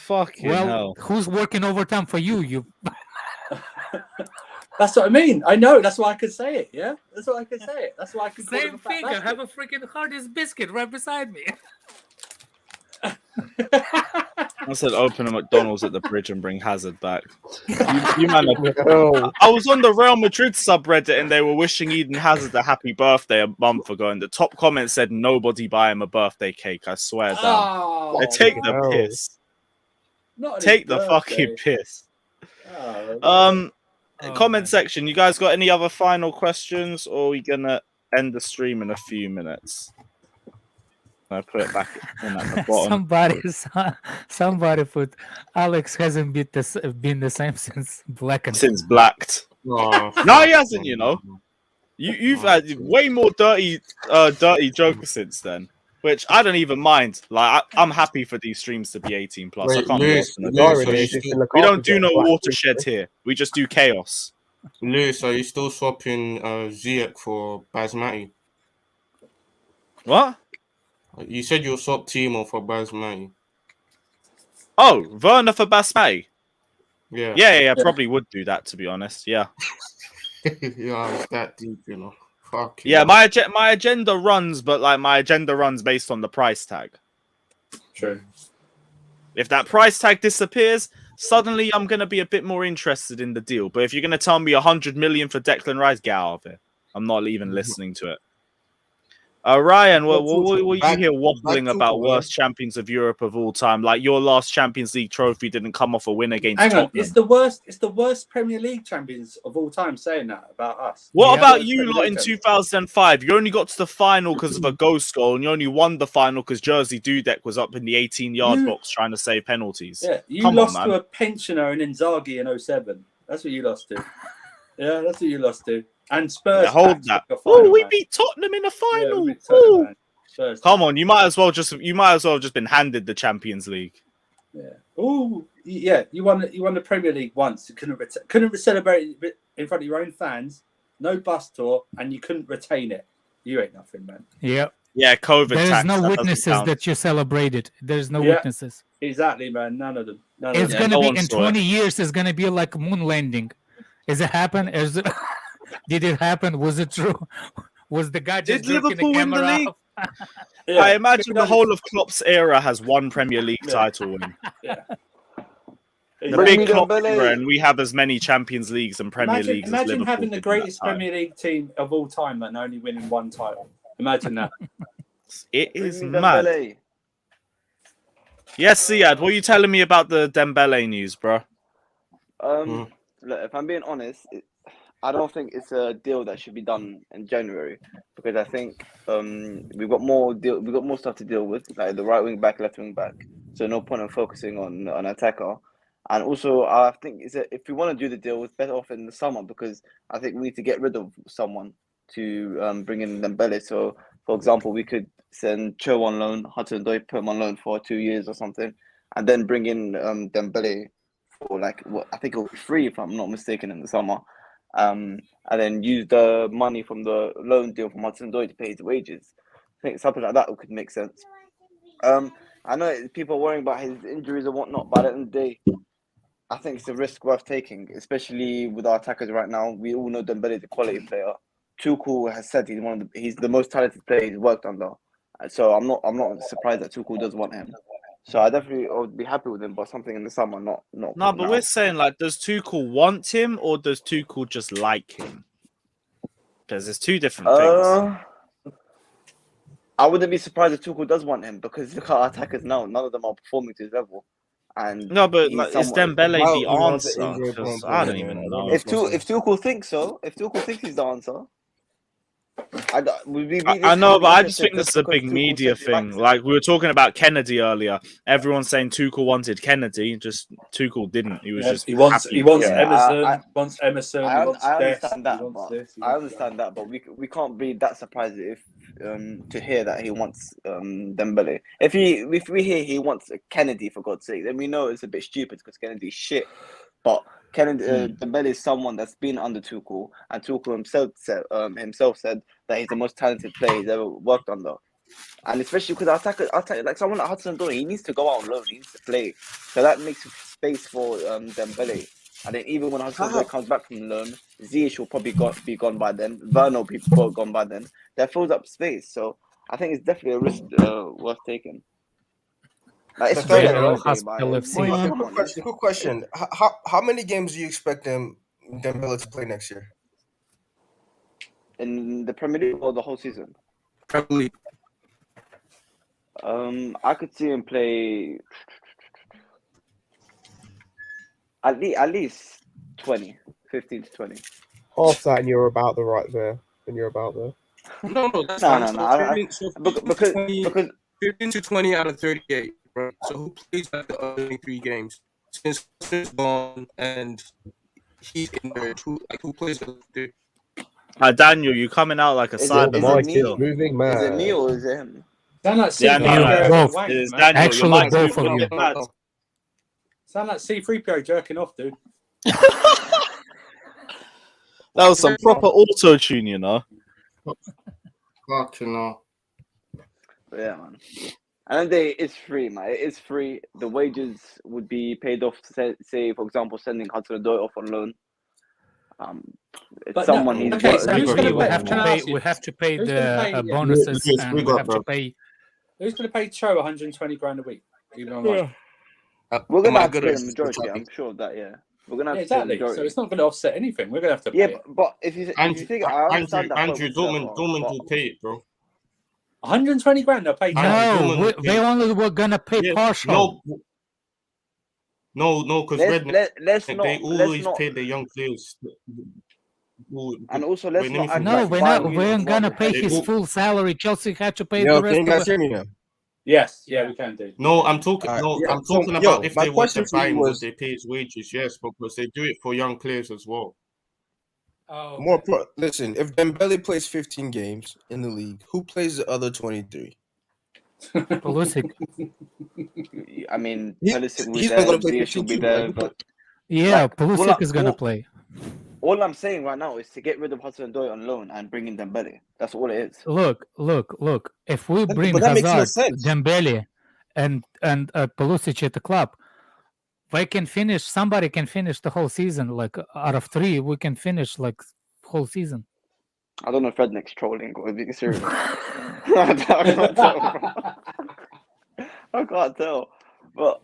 Fucking Well, hell. who's working overtime for you? You. That's what I mean. I know. That's why I could say it. Yeah, that's why I could say it. That's why I could call him Same a fat thing. I bastard. have a freaking hardest biscuit right beside me. I said open a McDonald's at the bridge and bring Hazard back. You man, I was on the Real Madrid subreddit and they were wishing Eden Hazard a happy birthday a month ago, and the top comment said nobody buy him a birthday cake. I swear down. Oh, I take the piss. Not Take the fucking piss. Comment section. You guys got any other final questions, or are we gonna end the stream in a few minutes? I put it back in at the bottom. Somebody put Alex hasn't been the same since Blackened. Since Blacked. Oh, No, he hasn't. You know, you've had way more dirty jokes since then, which I don't even mind. Like I'm happy for these streams to be 18 plus. I Wait, can't Lewis, be Lewis, we don't do no watershed here. We just do chaos. Lewis, are you still swapping Ziyech for Basmati? What? You said you'll swap Timo for Basmati. Oh, Werner for Basmati. Yeah. Probably would do that, to be honest. Yeah. Yeah, it's that deep, you know. Fuck. Yeah, my agenda runs, but like my agenda runs based on the price tag. True. If that price tag disappears, suddenly I'm gonna be a bit more interested in the deal. But if you're gonna tell me 100 million for Declan Rice, get out of it. I'm not even listening to it. Ryan, what were you here waffling about worst champions of Europe of all time? Like your last Champions League trophy didn't come off a win against Tottenham. It's the worst Premier League champions of all time saying that about us. What about you lot in 2005? You only got to the final because of a ghost goal, and you only won the final because Jersey Dudek was up in the 18-yard box trying to save penalties. Yeah, you lost to a pensioner in Inzaghi in 07. That's what you lost to. Yeah, that's what you lost to. And Spurs. Hold that. Oh, we beat Tottenham in a final. Spurs. Come on, you might as well just been handed the Champions League. Yeah. Oh, yeah. You won the Premier League once. You couldn't celebrate it in front of your own fans. No bus tour, and you couldn't retain it. You ain't nothing, man. Yep. Yeah, COVID. There's no witnesses that you celebrated. There's no witnesses. Exactly, man. None of them. It's gonna be in 20 years. It's gonna be like moon landing. Is it happen? Did it happen? Was it true? Was the guy just jerking the camera off? Yeah. I imagine the whole of Klopp's era has one Premier League title win. Yeah. The big Klopp era, and we have as many Champions Leagues and Premier Leagues. Imagine having the greatest Premier League team of all time and only winning one title. Imagine that. It is mad. Yes, Ziad, what are you telling me about the Dembele news, bro? Look, if I'm being honest, I don't think it's a deal that should be done in January because I think we've got more stuff to deal with, like the right wing back, left wing back. So no point in focusing on an attacker. And also, I think if we want to do the deal, it's better off in the summer because I think we need to get rid of someone to bring in Dembele. So, for example, we could send Cho on loan, Hudson-Odoi, put him on loan for 2 years or something, and then bring in Dembele for I think it'll be free if I'm not mistaken in the summer. And then use the money from the loan deal from Hudson-Odoi to pay his wages. I think something like that could make sense. I know people are worrying about his injuries and whatnot, but at the end of the day, I think it's a risk worth taking, especially with our attackers right now. We all know Dembele is a quality player. Tuchel has said he's the most talented player he's worked under. So I'm not surprised that Tuchel does want him. So I definitely would be happy with him, but something in the summer, not. No, but we're saying does Tuchel want him or does Tuchel just like him? Because there's two different things. I wouldn't be surprised if Tuchel does want him because look at our attackers now; none of them are performing to his level. And no, but is Dembele the answer? I don't even know. If Tuchel thinks so, if Tuchel thinks he's the answer. I know, but I just think this is a big media thing. Like we were talking about Kennedy earlier. Everyone's saying Tuchel wanted Kennedy, just Tuchel didn't. He was just Emerson. He wants Emerson. I understand that, but we can't be that surprised if to hear that he wants Dembele. If we hear he wants Kennedy, for God's sake, then we know it's a bit stupid because Kennedy's shit. But Dembele is someone that's been under Tuchel, and Tuchel himself said that he's the most talented player he's ever worked under. And especially because attack like someone like Hudson-Odoi, he needs to go out on loan, he needs to play. So that makes space for Dembele. And then even when Hudson-Odoi comes back from loan, Ziyech will probably be gone by then. Werner will be gone by then. That fills up space. So I think it's definitely a risk worth taking. Like, it's fair General birthday, but Quick question. How many games do you expect Dembele to play next year? In the Premier League or the whole season? Premier League. I could see him play at least 15 to 20. Half that, and you're about there. No, that's No. Because 15 to 20 out of 38, right? So who plays like the other 3 games? Since Hudson is gone and he's in there, who plays the other 3? Daniel, you're coming out like a cyber. Moving mad. Is it me or is it him? Sound like both. It's Daniel. Actually, Your mic's both of moving you. a bit mad. Sound like C3PO jerking off, dude. That was some proper auto tune, you know. Fucking hell. Yeah, man. And then it's free, man. It is free. The wages would be paid off. Say, for example, sending Hudson-Odoi off on loan. It's someone needs. Okay, so we have to pay the bonuses, and we have to pay. Who's going to pay Cho 120 grand a week? Even on We're going to have to pay the majority. I'm sure of that. Yeah, we're going to have to pay the exactly. majority. So it's not going to offset anything. We're going to have to pay. Yeah, but if you think, I understand that. Andrew, Dortmund will pay it, bro. 120 grand. They'll pay. No, they only were going to pay partial. No, because they always pay the young players. And also, let's not. No, we're gonna pay his full salary. Chelsea had to pay the rest of it. Yes, yeah, we can do. No, I'm talking. I'm talking about if they want to buy him, was they pay his wages. Yes, because they do it for young players as well. Oh, listen, if Dembele plays 15 games in the league, who plays the other 23? Pulisic. I mean, he's not going to play 15 be there, but Pulisic is going to play. All I'm saying right now is to get rid of Hudson-Odoi on loan and bring in Dembele. That's all it is. Look. If we bring Hazard, Dembele, and Pulisic at the club, somebody can finish the whole season. Like out of 3, we can finish like whole season. I don't know if Redneck's trolling or being serious. I can't tell, bro. I can't tell. But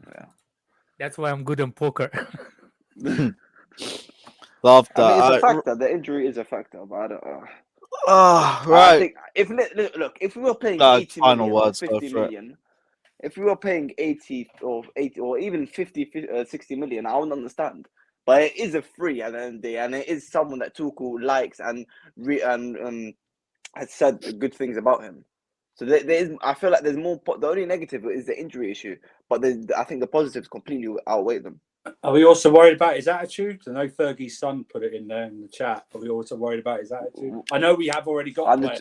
yeah. That's why I'm good on poker. Love that. I mean, it's a factor. The injury is a factor, but I don't know. Right. I think if we were paying 80 final million words, or 50 million, if we were paying 80 or even 50, 60 million, I would understand. But it is a free at the end of the day, and it is someone that Tuchel likes and has said good things about him. So there is. I feel like there's more. The only negative is the injury issue, but I think the positives completely outweigh them. Are we also worried about his attitude? I know Fergie's son put it in there in the chat. Are we also worried about his attitude? I know we have already got players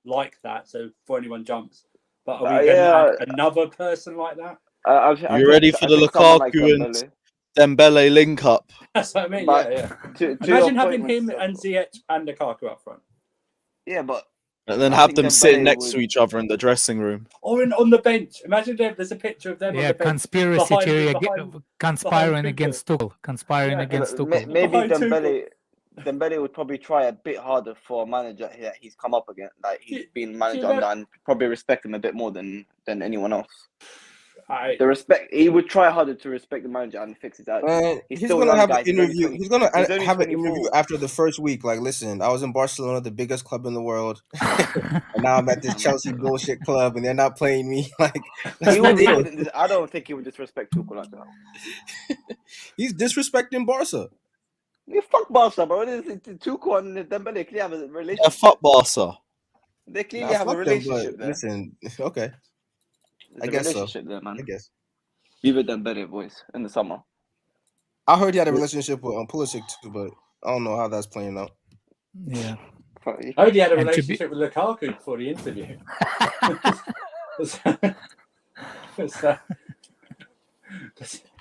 like that, so before anyone jumps. But are we going to add another person like that? You ready for the Lukaku and Dembele link up? That's what I mean. But yeah. Imagine having him and Ziyech and Lukaku up front. Yeah, but. And then have them sit next to each other in the dressing room. Or on the bench. Imagine there's a picture of them on the bench. Conspiracy theory conspiring against Tuchel. Conspiring against Tuchel. Maybe Dembele would probably try a bit harder for a manager that he's come up against. Like he's been manager under and probably respect him a bit more than anyone else. The respect, he would try harder to respect the manager and fix his attitude. He's going to have an interview. He's going to have an interview after the first week. Like, listen, I was in Barcelona, the biggest club in the world, and now I'm at this Chelsea bullshit club, and they're not playing me. Like, I don't think he would disrespect Tuchel like that. He's disrespecting Barca. You fuck Barca, bro. Tuchel and Dembele clearly have a relationship. Yeah, fuck Barca. They clearly have a relationship there. Listen, okay. I guess so. There, man. I guess. Viva Dembele, boys, in the summer. I heard he had a relationship with Pulisic too, but I don't know how that's playing out. Yeah. I heard he had a relationship with Lukaku before the interview.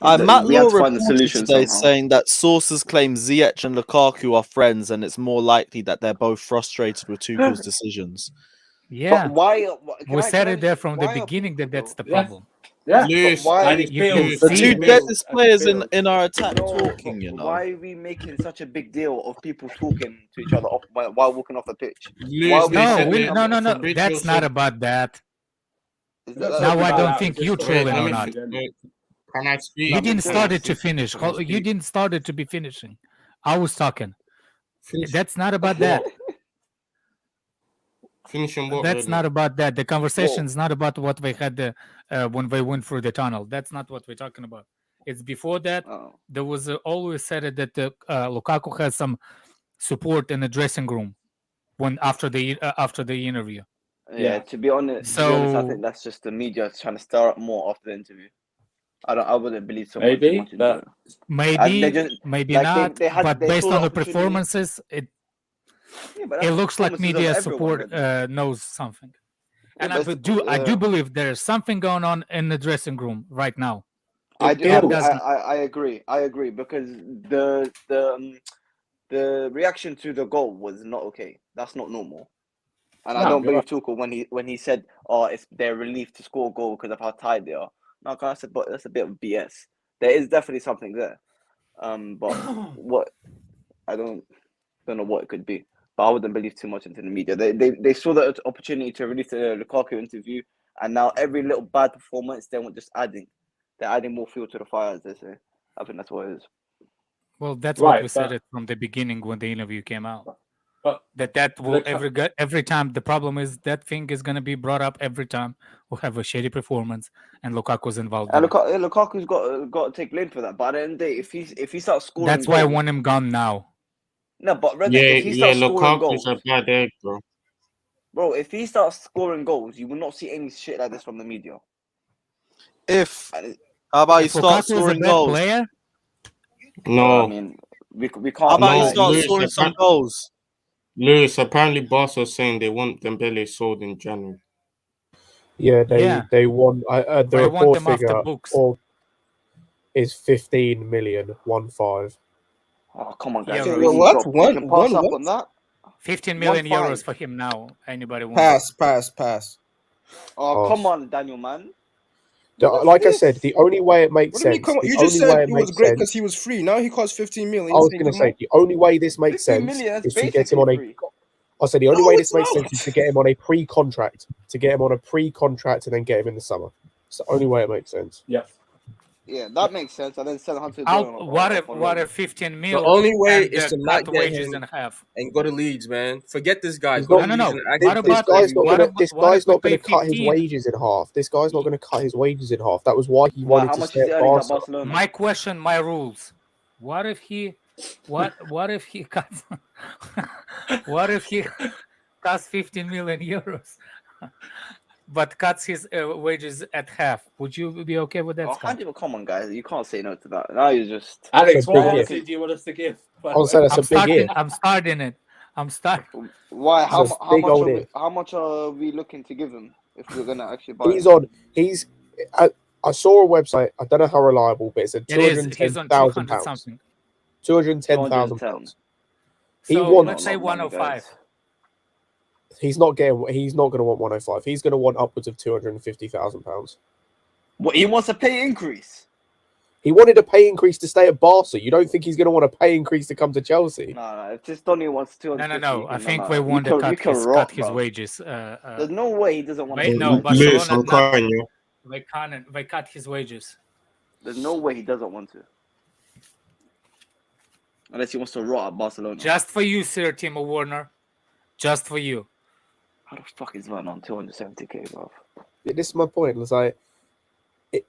Matt Law reported today saying that sources claim Ziyech and Lukaku are friends, and it's more likely that they're both frustrated with Tuchel's decisions. Yeah. But why? We said it there from the beginning that that's the problem. Yeah. Lewis, But why? And it You can feels The see two it. deadest players in our attack No, talking, but you know. why are we making such a big deal of people talking to each other while walking off the pitch? Lewis, Why are we No, talking no. about That's not about that. Is We're not that, Now talking I about don't that, think we're you just trolling talking or about not. Can I speak? You didn't Can start I it to finish. You didn't start it to be finishing. I was talking. That's not about that. Finishing what? That's not about that. The conversation is not about what we had when we went through the tunnel. That's not what we're talking about. It's before that. Oh. There was always said that Lukaku has some support in the dressing room when after the interview. Yeah, to be honest, I think that's just the media trying to stir up more after the interview. I wouldn't believe so much into it. Maybe like, not. they But saw based on the opportunity. performances, it looks like media support knows something. And I do believe there's something going on in the dressing room right now. I agree because the reaction to the goal was not okay. That's not normal. And I don't believe Tuchel when he said, "Oh, they're relieved to score a goal because of how tired they are." No, I said, but that's a bit of BS. There is definitely something there, but what I don't know what it could be. But I wouldn't believe too much into the media. They saw the opportunity to release the Lukaku interview, and now every little bad performance they want just adding. They're adding more fuel to the fire, as they say. I think that's what it is. Well, that's what we said it from the beginning when the interview came out. But that will every time. The problem is that thing is going to be brought up every time we'll have a shady performance and Lukaku's involved. And Lukaku's got to take blame for that. But at the end of the day, if he starts scoring, that's why I want him gone now. No, but if he starts scoring goals, Lukaku's a bad egg, bro. Bro, if he starts scoring goals, you will not see any shit like this from the media. How about he starts scoring goals? Player? No, I mean we can't. How about he starts scoring some goals? Lewis, apparently Barca are saying they want Dembele sold in January. Yeah, they want the report figure is 15 million, 1-5. Oh, come on, guys. What? We can pass up on that. 15 million euros for him now. Anybody want pass. Oh, come on, Daniel, man. Like I said, the only way it makes sense. You just said it was great because he was free. Now he costs 15 million. I was going to say the only way this makes sense is to get him on a. I said the only way this makes sense is to get him on a pre-contract, and then get him in the summer. It's the only way it makes sense. Yeah, that makes sense. And then sell Hunter. What if 15 million? The only way is to not get wages him in half and go to Leeds, man. Forget this guy. No. This guy's not going to cut his wages in half. This guy's not going to cut his wages in half. That was why he wanted to stay at Barcelona. My question, my rules. What if he cuts? What if he costs 15 million euros? But cuts his wages at half. Would you be okay with that? Come on, guys. You can't say no to that. Now you just... Alex, what answer do you want us to give? I'm starting it. I'm starting. Why? How much are we looking to give him if we're going to actually buy him? I saw a website. I don't know how reliable, but it's £210,000. £210,000. So let's say 105. He's not going to want 105. He's going to want upwards of £250,000. What, he wants a pay increase? He wanted a pay increase to stay at Barca. You don't think he's going to want a pay increase to come to Chelsea? No. If this Donny wants 250, no. I think we want to cut his wages. There's no way he doesn't want. No, Barcelona. They cut his wages. There's no way he doesn't want to. Unless he wants to rot at Barcelona. Just for you, Sir Timo Werner. Just for you. How the fuck is that on 270k, bro? Yeah, this is my point. It's like it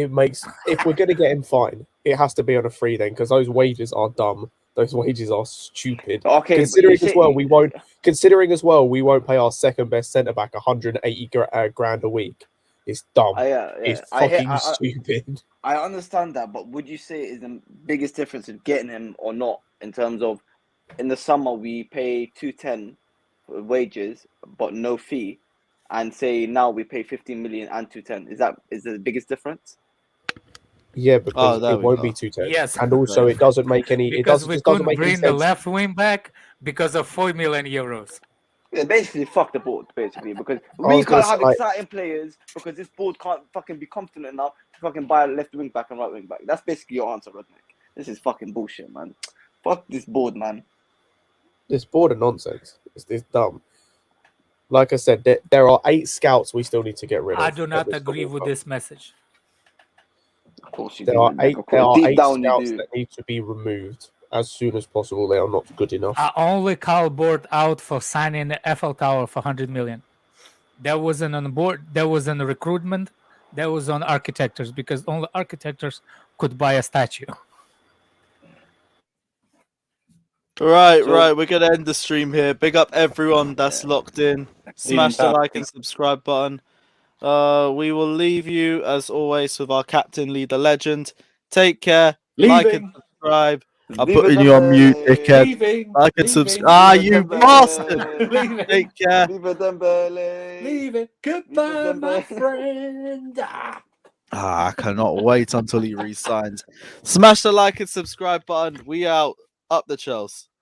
makes, if we're gonna get him fine, it has to be on a free then, because those wages are dumb. Those wages are stupid. Okay, considering as well we won't pay our second best centre back 180 grand a week. It's dumb. It's fucking stupid. I understand that, but would you say is the biggest difference in getting him or not in terms of in the summer we pay 210 for wages but no fee, and say now we pay 15 million and 210? Is the biggest difference? Yeah, because it won't be 210. Yes, and also it doesn't make any. Because it we doesn't couldn't make bring any the sense. left wing back because of 4 million euros. Yeah, basically fuck the board, basically, because I we was gonna can't have say, like, exciting players because this board can't fucking be confident enough to fucking buy a left wing back and right wing back. That's basically your answer, Rodnick. This is fucking bullshit, man. Fuck this board, man. this board of nonsense. It's dumb. Like I said, there are 8 scouts we still need to get rid of. I do not at this agree football with club. this message. Of course you There do, are Rodnick. 8. Of There course, are deep 8 down you scouts do. that need to be removed as soon as possible. They are not good enough. I only call board out for signing the Eiffel Tower for 100 million. That wasn't on board. That was on recruitment. That was on architectures because only architectures could buy a statue. Right, So- right. We're gonna end the stream here. Big up everyone that's locked in. Smash the like and subscribe button. We will leave you as always with our captain, leader, legend. Take care. Like and Leaving. subscribe. I'm Leave putting it you on mute, Dembele. dickhead. Leaving. Like and Leaving. subscribe. Ah, Leave it you Dembele. bastard! Leaving. Take care. Leave it Dembele. Leaving. Goodbye, Leave it, my Dembele. friend. I cannot wait until he resigns. Smash the like and subscribe button. We out. Up the Chelsea.